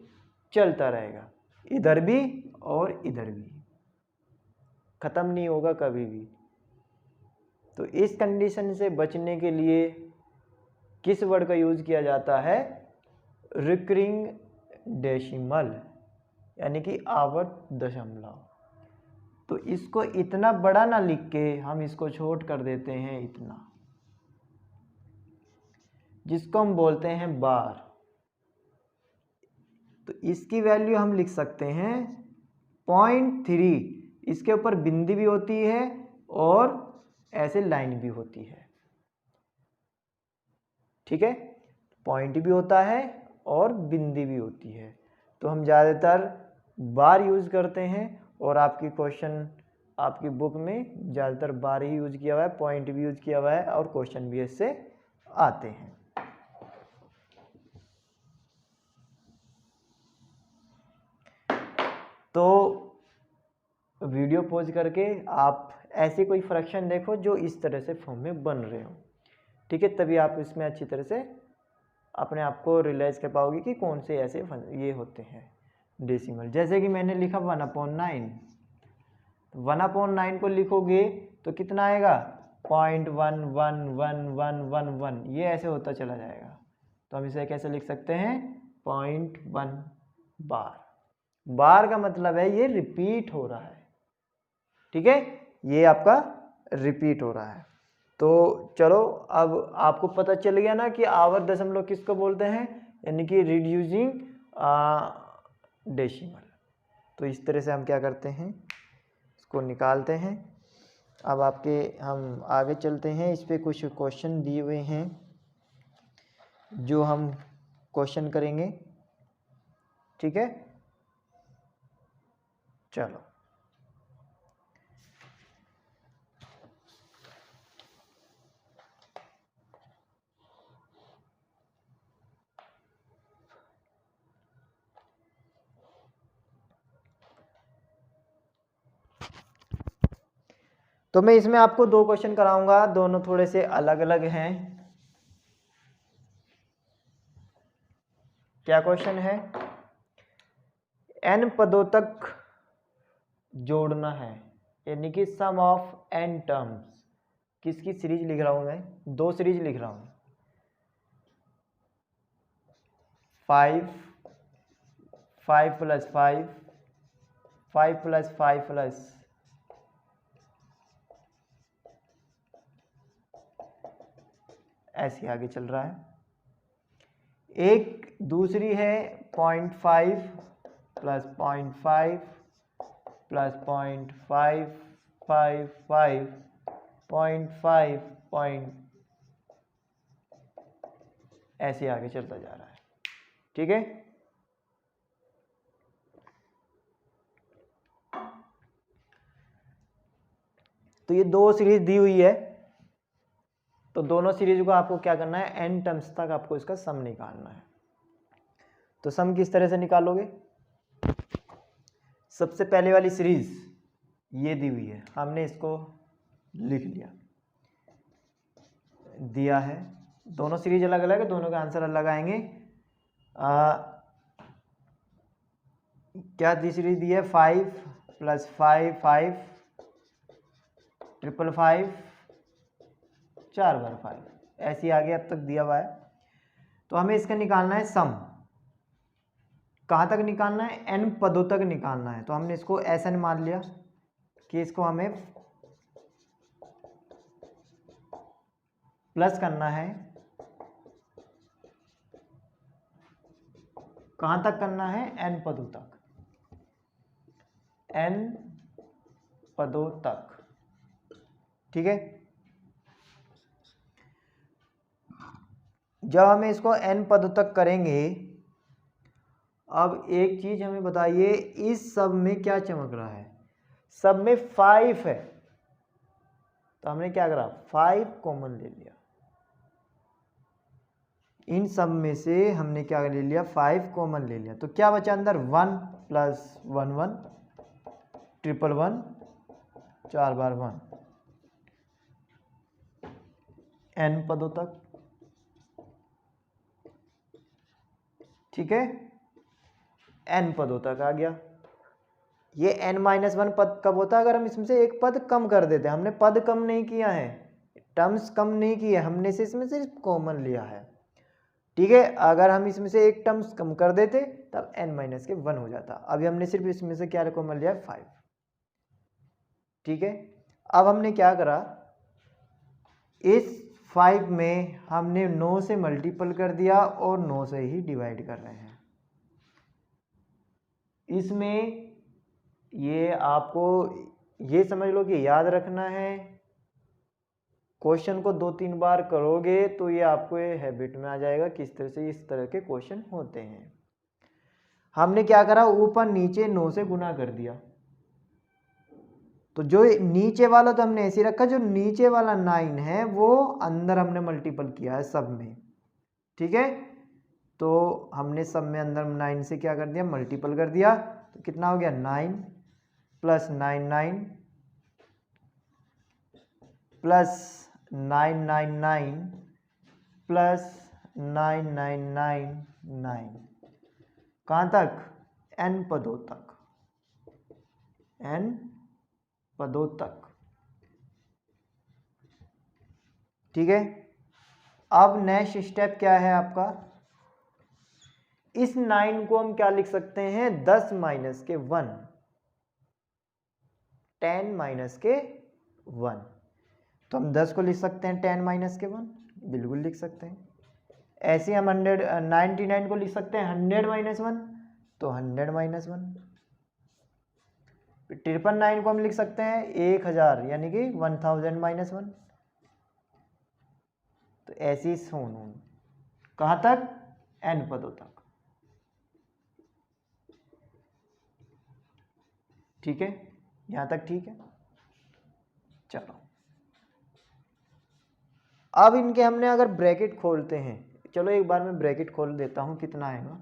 चलता रहेगा, इधर भी और इधर भी, खत्म नहीं होगा कभी भी। तो इस कंडीशन से बचने के लिए किस वर्ड का यूज किया जाता है, रिकरिंग डेसिमल यानी कि आवर्त दशमलव। तो इसको इतना बड़ा ना लिख के हम इसको छोट कर देते हैं इतना, जिसको हम बोलते हैं बार। तो इसकी वैल्यू हम लिख सकते हैं 0.3। इसके ऊपर बिंदी भी होती है और ऐसे लाइन भी होती है। ठीक है, पॉइंट भी होता है और बिंदी भी होती है। तो हम ज़्यादातर बार यूज़ करते हैं और आपकी क्वेश्चन, आपकी बुक में ज़्यादातर बार ही यूज़ किया हुआ है, पॉइंट भी यूज़ किया हुआ है और क्वेश्चन भी इससे आते हैं। तो वीडियो पॉज करके आप ऐसे कोई फ्रैक्शन देखो जो इस तरह से फॉर्म में बन रहे हो। ठीक है, तभी आप इसमें अच्छी तरह से अपने आप को रियलाइज कर पाओगे कि कौन से ऐसे ये होते हैं डेसिमल। जैसे कि मैंने लिखा 1/9, 1/9 को लिखोगे तो कितना आएगा, 0.11111, ये ऐसे होता चला जाएगा। तो हम इसे कैसे लिख सकते हैं, 0.1 बार। बार का मतलब है ये रिपीट हो रहा है। ठीक है, ये आपका रिपीट हो रहा है। तो चलो, अब आपको पता चल गया ना कि आवर्त दशमलव किसको बोलते हैं, यानी कि रिड्यूसिंग डेसिमल। तो इस तरह से हम क्या करते हैं, इसको निकालते हैं। अब हम आगे चलते हैं। इस पे कुछ क्वेश्चन दिए हुए हैं जो हम क्वेश्चन करेंगे। ठीक है, चलो। तो मैं इसमें आपको 2 क्वेश्चन कराऊंगा, दोनों थोड़े से अलग अलग हैं। क्या क्वेश्चन है, n पदों तक जोड़ना है, यानी कि सम ऑफ n टर्म्स। किसकी सीरीज लिख रहा हूं मैं, 2 सीरीज लिख रहा हूं, 5 + 5, 5 + 5 प्लस ऐसे आगे चल रहा है। एक दूसरी है 0.5 + 0.5 + 0.555 0.5 पॉइंट ऐसे आगे चलता जा रहा है। ठीक है, तो ये दो सीरीज दी हुई है, तो दोनों सीरीज को आपको क्या करना है, n टर्म्स तक आपको इसका सम निकालना है। तो सम किस तरह से निकालोगे, सबसे पहले वाली सीरीज ये दी हुई है, हमने इसको लिख दिया है। दोनों सीरीज अलग अलग है, दोनों का आंसर अलग आएंगे। क्या दी सीरीज दी है, 5 + 5 5 5 5 4 बार 5 ऐसी आगे अब तक दिया हुआ है। तो हमें इसका निकालना है सम। कहाँ तक निकालना है, n पदों तक निकालना है। तो हमने इसको ऐसा मान लिया कि इसको हमें प्लस करना है। कहाँ तक करना है, n पदों तक, n पदों तक। ठीक है, जब हमें इसको n पदों तक करेंगे, अब एक चीज हमें बताइए, इस सब में क्या चमक रहा है, सब में 5 है, तो हमने क्या करा, 5 कॉमन ले लिया। इन सब में से हमने क्या ले लिया, 5 कॉमन ले लिया। तो क्या बचा अंदर, 1 + 1 1 1 1 4 बार 1 n पदों तक। ठीक है, n पदों तक आ गया। ये n-1 पद कब होता है, अगर हम इसमें से एक पद कम कर देते हैं। हमने पद कम नहीं किया है, टर्म्स कम नहीं किए, हमने से इसमें से कॉमन लिया है। ठीक है, अगर हम इसमें से एक टर्म्स कम कर देते तब n-1 हो जाता। अभी हमने सिर्फ इसमें से क्या कॉमन लिया, 5। ठीक है, अब हमने क्या करा, इस 5 में हमने 9 से मल्टीपल कर दिया और 9 से ही डिवाइड कर रहे हैं। इसमें ये आपको ये समझ लो कि याद रखना है, क्वेश्चन को 2-3 बार करोगे तो ये आपको ये हैबिट में आ जाएगा किस तरह से इस तरह के क्वेश्चन होते हैं। हमने क्या करा, ऊपर नीचे 9 से गुना कर दिया, तो जो नीचे वाला तो हमने ऐसे रखा, जो नीचे वाला 9 है वो अंदर हमने मल्टीपल किया है सब में। ठीक है, तो हमने सब में अंदर 9 से क्या कर दिया, मल्टीपल कर दिया। तो कितना हो गया, 9 + 9 9 + 999 + 9999 कहाँ तक, n पदों तक, n पदों तक। ठीक है, अब नेक्स्ट स्टेप क्या है आपका, इस 9 को हम क्या लिख सकते हैं, 10 - 1 10 - 1। तो हम 10 को लिख सकते हैं 10 - 1, बिल्कुल लिख सकते हैं। ऐसे हम 99 को लिख सकते हैं 100 - 1, तो 100 - 1। 999 को हम लिख सकते हैं 1000 यानी कि 1000 - 1। तो ऐसी सुनो, कहाँ तक, n पदों तक। ठीक है, यहां तक ठीक है। चलो, अब इनके हमने अगर ब्रैकेट खोलते हैं, चलो एक बार मैं ब्रैकेट खोल देता हूं, कितना आएगा,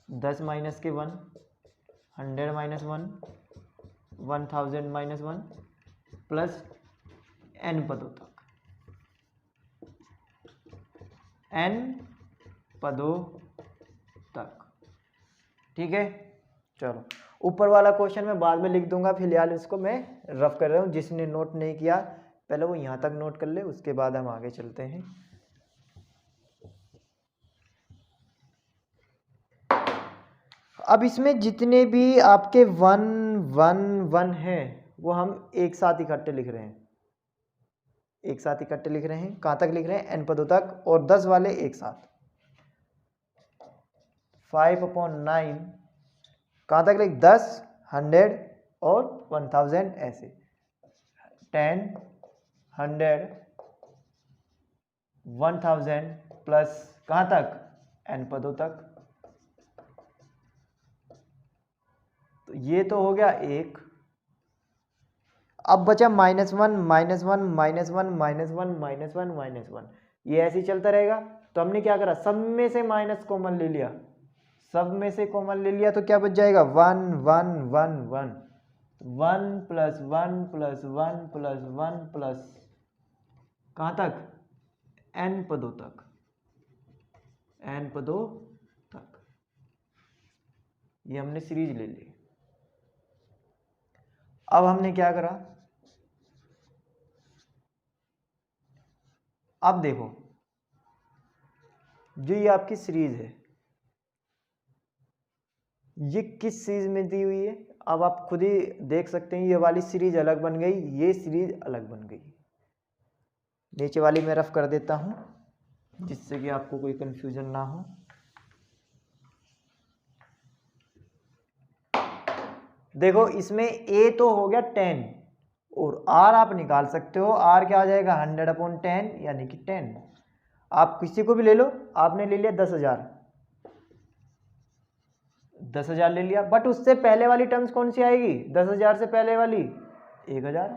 10 - 1 100 - 1 1000 - 1 प्लस n पदों तक, n पदों तक। ठीक है, चलो ऊपर वाला क्वेश्चन मैं बाद में लिख दूंगा, फिलहाल इसको मैं रफ कर रहा हूँ। जिसने नोट नहीं किया पहले वो यहाँ तक नोट कर ले, उसके बाद हम आगे चलते हैं। अब इसमें जितने भी आपके 1 1 1 हैं वो हम एक साथ इकट्ठे लिख रहे हैं, एक साथ इकट्ठे लिख रहे हैं। कहाँ तक लिख रहे हैं, n पदों तक, और 10 वाले एक साथ। 5/9 कहाँ तक लिख, 10 100 और 1000 ऐसे, 10 100 1000 प्लस कहाँ तक, n पदों तक। तो ये तो हो गया एक। अब बचा -1 -1 -1 -1 -1 -1, ये ऐसे ही चलता रहेगा। तो हमने क्या करा, सब में से माइनस कॉमन ले लिया, सब में से कॉमन ले लिया, तो क्या बच जाएगा 1 1 1 1 1 प्लस 1 प्लस 1 प्लस 1 प्लस कहाँ तक, n पदों तक, n पदों तक। ये हमने सीरीज ले ली। अब हमने क्या करा, अब देखो जो ये आपकी सीरीज है, ये किस सीरीज में दी हुई है, अब आप खुद ही देख सकते हैं। ये वाली सीरीज अलग बन गई, ये सीरीज अलग बन गई। नीचे वाली मैं रफ कर देता हूं जिससे कि आपको कोई कंफ्यूजन ना हो। देखो इसमें a तो हो गया 10 और r आप निकाल सकते हो, r क्या आ जाएगा 100/10 यानी कि 10। आप किसी को भी ले लो, आपने ले लिया 10,000, 10,000 ले लिया, बट उससे पहले वाली टर्म्स कौन सी आएगी, 10,000 से पहले वाली 1,000,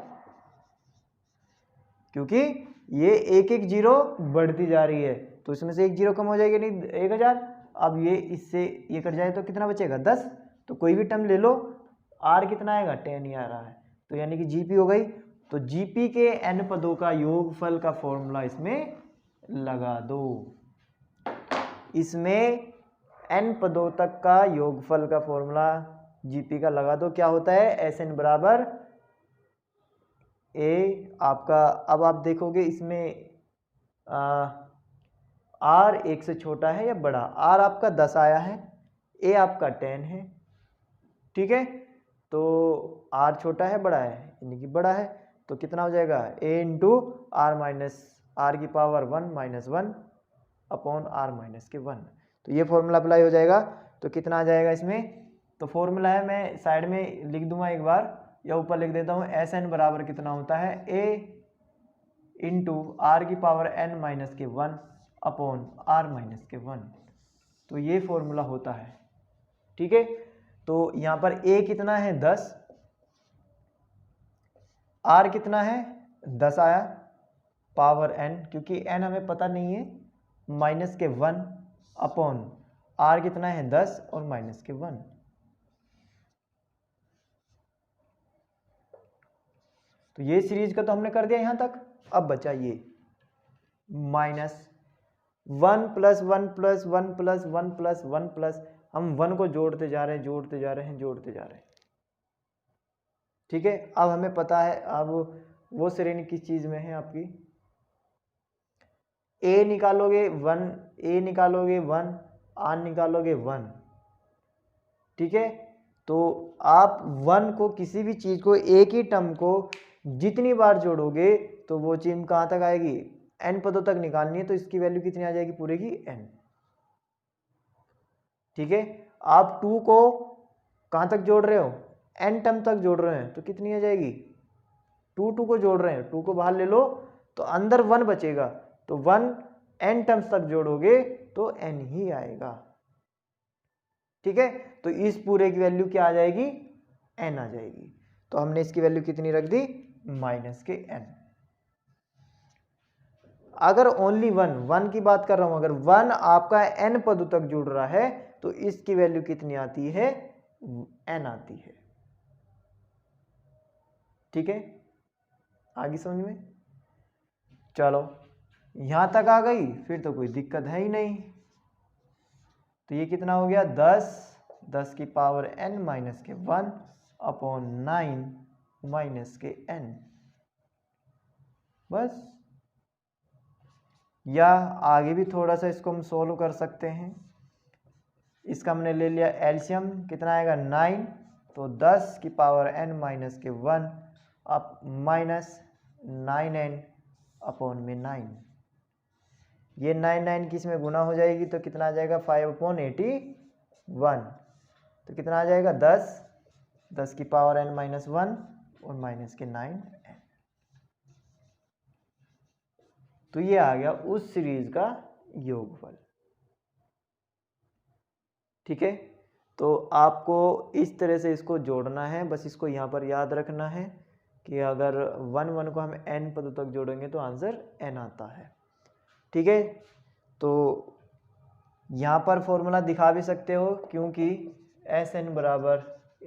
क्योंकि ये एक एक जीरो बढ़ती जा रही है, तो इसमें से एक जीरो कम हो जाएगी, नहीं 1,000। अब ये इससे ये कट जाए तो कितना बचेगा 10। तो कोई भी टर्म ले लो, r कितना आएगा 10 ही आ रहा है, तो यानी कि जीपी हो गई। तो जीपी के n पदों का योगफल का फॉर्मूला इसमें लगा दो। इसमें n पदों तक का योगफल का फॉर्मूला जीपी का लगा दो। क्या होता है, Sn बराबर ए आपका, अब आप देखोगे इसमें r 1 से छोटा है या बड़ा, r आपका 10 आया है, a आपका 10 है, ठीक है। तो r छोटा है बड़ा है, यानी कि बड़ा है, तो कितना हो जाएगा a into r minus r की power 1 minus 1 upon are minus के 1। तो ये फॉर्मूला अप्लाई हो जाएगा। तो कितना आ जाएगा इसमें, तो फॉर्मूला है, मैं साइड में लिख दूंगा एक बार या ऊपर लिख देता हूँ। Sn बराबर कितना होता है, a इंटू आर की पावर n माइनस के 1 अपॉन आर माइनस के 1। तो ये फॉर्मूला होता है, ठीक है। तो यहाँ पर a कितना है 10, r कितना है 10 आया, पावर n, क्योंकि n हमें पता नहीं है, माइनस के 1 अपॉन r कितना है 10 और माइनस के 1। तो ये सीरीज का तो हमने कर दिया यहां तक। अब बचा ये -1 plus 1 plus 1 plus 1 plus 1 plus, हम 1 को जोड़ते जा रहे हैं, जोड़ते जा रहे हैं, जोड़ते जा रहे हैं, ठीक है। अब हमें पता है, अब वो श्रेणी किस चीज में है आपकी, a निकालोगे 1, a निकालोगे 1, r निकालोगे 1, ठीक है। तो आप 1 को, किसी भी चीज को, एक ही टर्म को जितनी बार जोड़ोगे तो वो चीज कहाँ तक आएगी, n पदों तक निकालनी है, तो इसकी वैल्यू कितनी आ जाएगी, पूरे की n, ठीक है। आप 2 को कहाँ तक जोड़ रहे हो, n टर्म तक जोड़ रहे हैं, तो कितनी आ जाएगी, 2 को जोड़ रहे हैं, 2 को बाहर ले लो तो अंदर 1 बचेगा, तो 1 n टर्म्स तक जोड़ोगे तो n ही आएगा, ठीक है। तो इस पूरे की वैल्यू क्या आ जाएगी, n आ जाएगी। तो हमने इसकी वैल्यू कितनी रख दी, माइनस के n। अगर ओनली 1 की बात कर रहा हूं, अगर 1 आपका n पदों तक जुड़ रहा है तो इसकी वैल्यू कितनी आती है, n आती है, ठीक है। आगे समझ में, चलो यहां तक आ गई, फिर तो कोई दिक्कत है ही नहीं। तो ये कितना हो गया 10 की पावर n माइनस के 1 अपॉन 9 माइनस के n, बस। या आगे भी थोड़ा सा इसको हम सोल्व कर सकते हैं। इसका हमने ले लिया एलसीएम, कितना आएगा 9, तो 10 की पावर n माइनस के 1 अब माइनस 9n अपॉन में 9, ये 9 की इसमें गुना हो जाएगी तो कितना आ जाएगा 5/81। तो कितना आ जाएगा 10 की पावर n माइनस 1 और माइनस के 9n। तो ये आ गया उस सीरीज का योगफल। ठीक है, तो आपको इस तरह से इसको जोड़ना है, बस इसको यहाँ पर याद रखना है कि अगर 1 1 को हम n पदों तक जोड़ेंगे तो आंसर n आता है। ठीक है, तो यहाँ पर फॉर्मूला दिखा भी सकते हो, क्योंकि Sn बराबर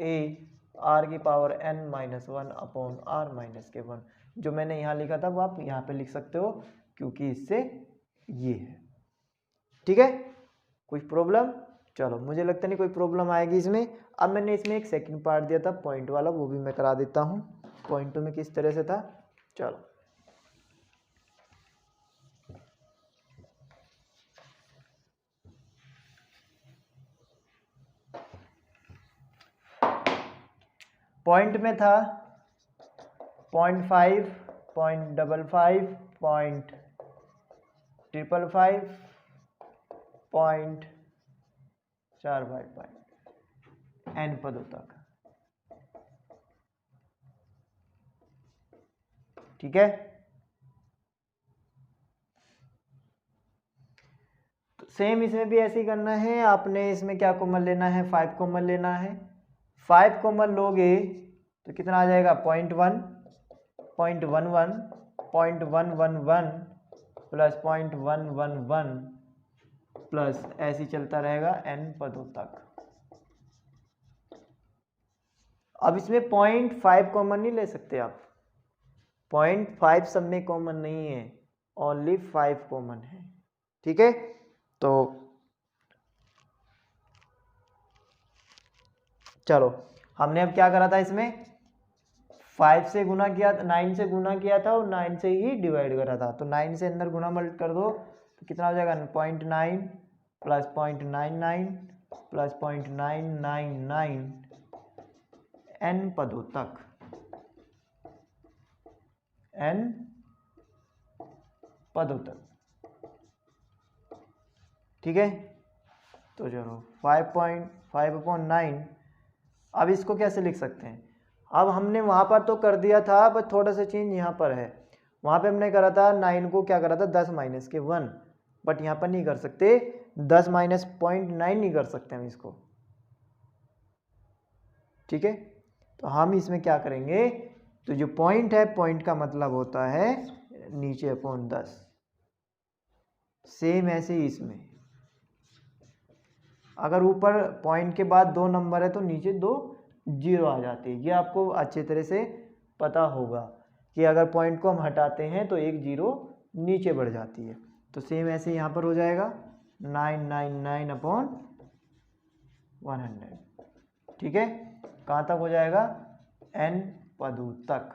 a r की power n minus 1 upon r minus के 1, जो मैंने यहाँ लिखा था वो आप यहाँ पे लिख सकते हो, क्योंकि इससे ये है। ठीक है, कोई प्रॉब्लम? चलो, मुझे लगता नहीं कोई प्रॉब्लम आएगी इसमें। अब मैंने इसमें एक सेकंड पार्ट दिया था पॉइंट वाला, वो भी मैं करा देता हूँ। पॉइंट में किस तरह से था, चलो। पॉइंट में था 0.5, 0.55, 0.555, 0.455 n पदों तक। ठीक है, तो सेम इसमें भी ऐसे ही करना है। आपने इसमें क्या कॉमन लेना है, 5 कॉमन लेना है। 5 कॉमन लोगे तो कितना आ जाएगा, 0.1, 0.11, 0.111 प्लस 0.111 प्लस ऐसे ही चलता रहेगा n पदों तक। अब इसमें 0.5 कॉमन नहीं ले सकते आप, 0.5 सब में कॉमन नहीं है, ओनली 5 कॉमन है। ठीक है, तो चलो, हमने अब क्या करा था, इसमें 5 से गुना किया, 9 से गुना किया था और 9 से ही डिवाइड करा था। तो 9 से अंदर गुना मल्ट कर दो तो कितना हो जाएगा, 0.9 प्लस 0.99 प्लस 0.999 n पदों तक, n पदों तक। ठीक है, तो चलो 5.5/9। अब इसको कैसे लिख सकते हैं, अब हमने वहाँ पर तो कर दिया था, बस थोड़ा सा चेंज यहाँ पर है। वहाँ पे हमने करा था 9 को क्या करा था, 10 माइनस के 1, बट यहाँ पर नहीं कर सकते, 10 माइनस 0.9 नहीं कर सकते हम इसको। ठीक है, तो हम इसमें क्या करेंगे, तो जो पॉइंट है, पॉइंट का मतलब होता है नीचे अपॉन 10। सेम ऐसे ही इसमें, अगर ऊपर पॉइंट के बाद 2 नंबर है तो नीचे 2 जीरो आ जाती है। ये आपको अच्छी तरह से पता होगा कि अगर पॉइंट को हम हटाते हैं तो एक जीरो नीचे बढ़ जाती है। तो सेम ऐसे यहाँ पर हो जाएगा 999/100। ठीक है, कहाँ तक हो जाएगा, n पदों तक।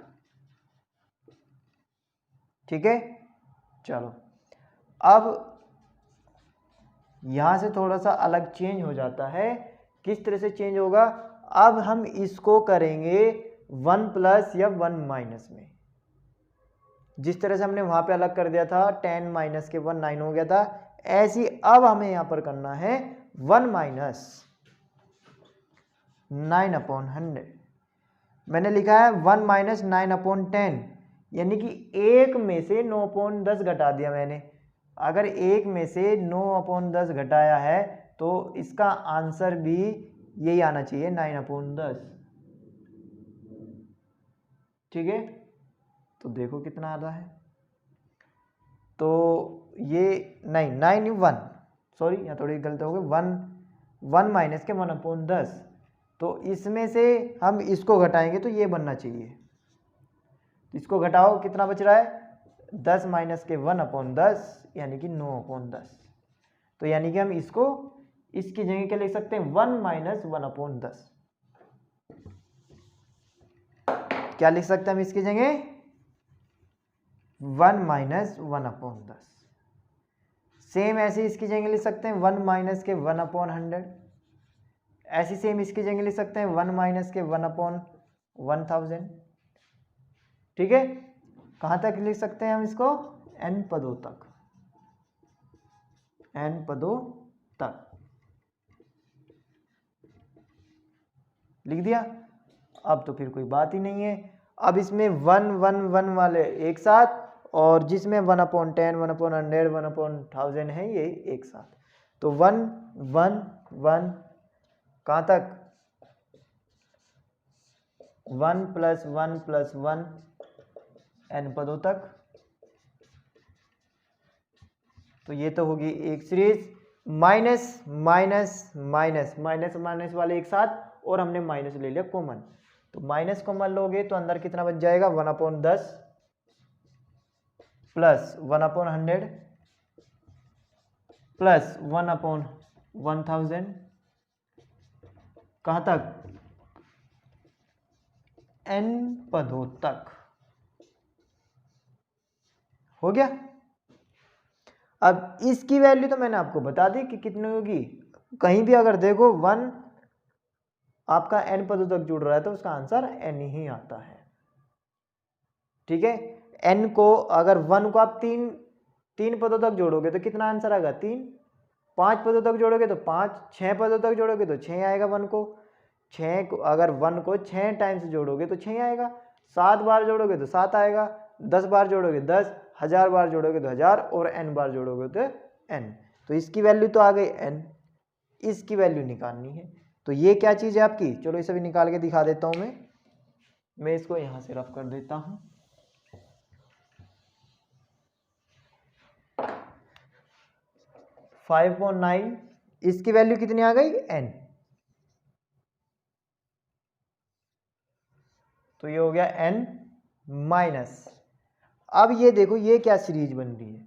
ठीक है, चलो, अब यहाँ से थोड़ा सा अलग चेंज हो जाता है। किस तरह से चेंज होगा, अब हम इसको करेंगे 1 प्लस या 1 माइनस में। जिस तरह से हमने वहाँ पे अलग कर दिया था, 10 माइनस के 1 9 हो गया था, ऐसी अब हमें यहाँ पर करना है 1 माइनस 9/100। मैंने लिखा है 1 माइनस 9/10, यानी कि 1 में से 9/10 घटा दिया मैंने। अगर 1 में से 9/10 घटाया है तो इसका आंसर भी यही आना चाहिए, 9/10। ठीक है, तो देखो कितना आ रहा है, तो ये नहीं 9 1, सॉरी यहाँ थोड़ी गलती हो गई, 1 माइनस के 1/10, तो इसमें से हम इसको घटाएंगे तो ये बनना चाहिए। इसको घटाओ, कितना बच रहा है, 10 माइनस के 1/10 यानी कि 9/10। तो यानी कि हम इसको इसकी जगह क्या लिख सकते हैं, 1 माइनस 1/10। क्या लिख सकते हैं हम इसकी जगह, 1 माइनस 1/10। सेम ऐसे इसकी जगह लिख सकते हैं 1 माइनस के 1/100। ऐसी सेम इसकी जगह लिख सकते हैं 1 माइनस के 1/1000। ठीक है, कहाँ तक लिख सकते हैं हम इसको, n पदों तक, n पदों तक लिख दिया। अब तो फिर कोई बात ही नहीं है। अब इसमें 1 1 1 वाले एक साथ और जिसमें 1/10, 1/100, 1/1000 है ये एक साथ। तो 1 1 1 कहाँ तक, 1 + 1 + 1 n पदों तक। तो ये तो होगी एक series. Minus minus minus minus minus वाले एक साथ, और हमने माइनस ले लिया कॉमन। तो माइनस कॉमन लोगे तो अंदर कितना बच जाएगा, 1/10 प्लस 1/100 प्लस 1/1000 कहाँ तक, n पदों तक। हो गया। अब इसकी वैल्यू तो मैंने आपको बता दी कि कितनी होगी। कहीं भी अगर देखो 1 आपका n पदों तक जुड़ रहा है तो उसका आंसर n ही आता है। ठीक है, n को अगर 1 को आप तीन पदों तक जोड़ोगे तो कितना आंसर आएगा, 3। 5 पदों तक जोड़ोगे तो 5, 6 पदों तक जोड़ोगे तो 6 आएगा। 1 को 6 को अगर 1 को 6 टाइम्स जोड़ोगे तो 6 आएगा। 7 बार जोड़ोगे तो 7 आएगा। 10 बार जोड़ोगे 10, 1000 बार जोड़ोगे तो 1000, और n बार जोड़ोगे तो n। तो इसकी वैल्यू तो आ गई n, इसकी वैल्यू निकालनी है। तो ये क्या चीज़ है आपकी, चलो इसे भी निकाल के दिखा देता हूँ मैं इसको यहाँ से रफ कर देता हूँ। फाइव 5.9 इसकी वैल्यू कितनी आ गई, n। तो ये हो गया n माइनस। अब ये देखो ये क्या सीरीज बन रही है,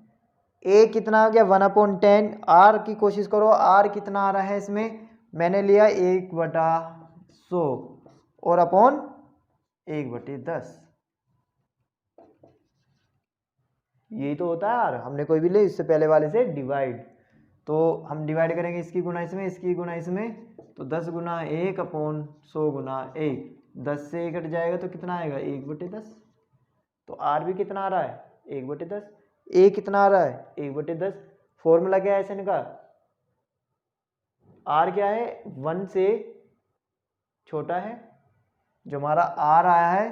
a कितना आ गया 1/10। r की कोशिश करो, r कितना आ रहा है इसमें, मैंने लिया 1/100 और अपॉन 1/10। यही तो होता है यार, हमने कोई भी ले इससे पहले वाले से डिवाइड। तो हम डिवाइड करेंगे इसकी गुना इसमें, इसकी गुना इसमें, तो 10 गुना 1/100 गुना 1, 10 से 1 हट जाएगा तो कितना आएगा, 1/10। तो आर भी कितना आ रहा है, 1/10। ए कितना आ रहा है, 1/10। फॉर्मूला क्या है ऐसे का, आर क्या है, 1 से छोटा है। जो हमारा आर आया है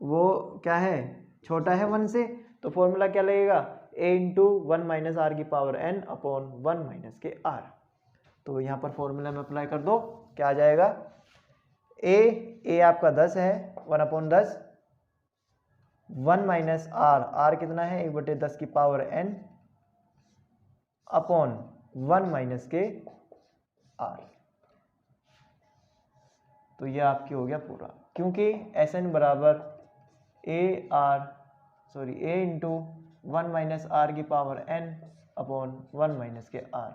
वो क्या है, छोटा है 1 से। तो फॉर्मूला क्या लगेगा, a × 1 - r की पावर n अपॉन 1 - के r। तो यहाँ पर फॉर्मूला में अप्लाई कर दो, क्या आ जाएगा, a आपका 10 है, 1/10, 1 - r कितना है, 1/10 की पावर n अपॉन 1 - के r। तो ये आपकी हो गया पूरा, क्योंकि Sn बराबर a × 1 - r की पावर n अपॉन 1 - के r।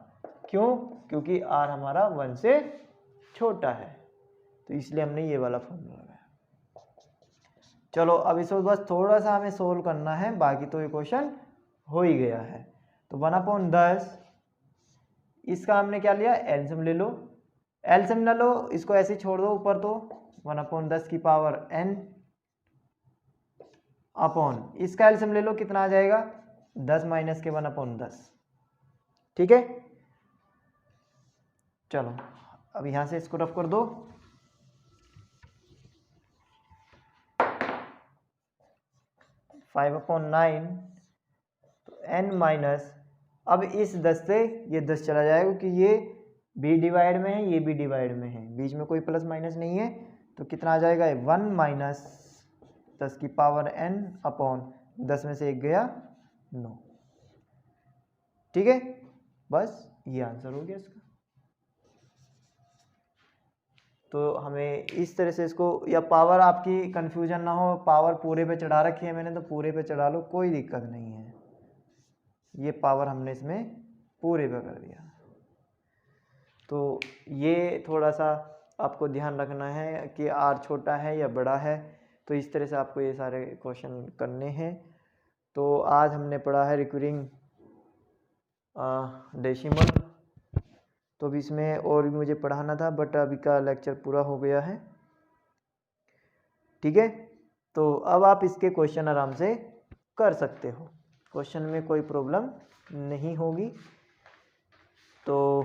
क्यों, क्योंकि r हमारा 1 से छोटा है, तो इसलिए हमने ये वाला फॉर्मूला लगाया। चलो अब इसको बस थोड़ा सा हमें सोल्व करना है, बाकी तो ये क्वेश्चन हो ही गया है। तो 1/10 इसका हमने क्या लिया, एलसीएम ले लो। एलसीएम ना लो, इसको ऐसे छोड़ दो ऊपर, तो 1/10 की पावर n अपॉन इसका एलसीएम ले लो, कितना आ जाएगा, 10 - के 1/10। ठीक है, चलो अब यहां से इसको रफ कर दो। फाइव 5/9 तो n माइनस, अब इस 10 से ये 10 चला जाएगा क्योंकि ये भी डिवाइड में है, ये भी डिवाइड में है, बीच में कोई प्लस माइनस नहीं है। तो कितना आ जाएगा, 1 - 10 की पावर n अपॉन 10 में से 1 गया 9। ठीक है, बस ये आंसर हो गया इसका। तो हमें इस तरह से इसको, या पावर आपकी कंफ्यूजन ना हो, पावर पूरे पे चढ़ा रखी है मैंने, तो पूरे पे चढ़ा लो, कोई दिक्कत नहीं है। ये पावर हमने इसमें पूरे पे कर दिया। तो ये थोड़ा सा आपको ध्यान रखना है कि आर छोटा है या बड़ा है, तो इस तरह से आपको ये सारे क्वेश्चन करने हैं। तो आज हमने पढ़ा है रिकरिंग डेसिमल। तो अभी इसमें और भी मुझे पढ़ाना था, बट अभी का लेक्चर पूरा हो गया है। ठीक है, तो अब आप इसके क्वेश्चन आराम से कर सकते हो, क्वेश्चन में कोई प्रॉब्लम नहीं होगी। तो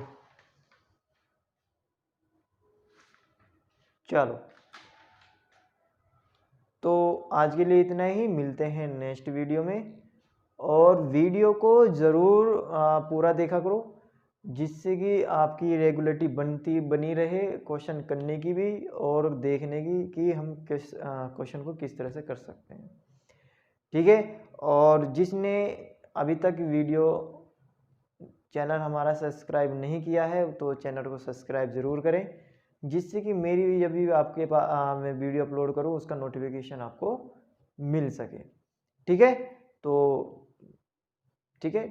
चलो, तो आज के लिए इतना ही, मिलते हैं नेक्स्ट वीडियो में। और वीडियो को ज़रूर पूरा देखा करो, जिससे कि आपकी रेगुलरिटी बनी रहे क्वेश्चन करने की भी और देखने की कि हम किस क्वेश्चन को किस तरह से कर सकते हैं। ठीक है, और जिसने अभी तक वीडियो चैनल हमारा सब्सक्राइब नहीं किया है तो चैनल को सब्सक्राइब ज़रूर करें, जिससे कि मेरी जब भी आपके पास मैं वीडियो अपलोड करूँ उसका नोटिफिकेशन आपको मिल सके। ठीक है, तो ठीक है।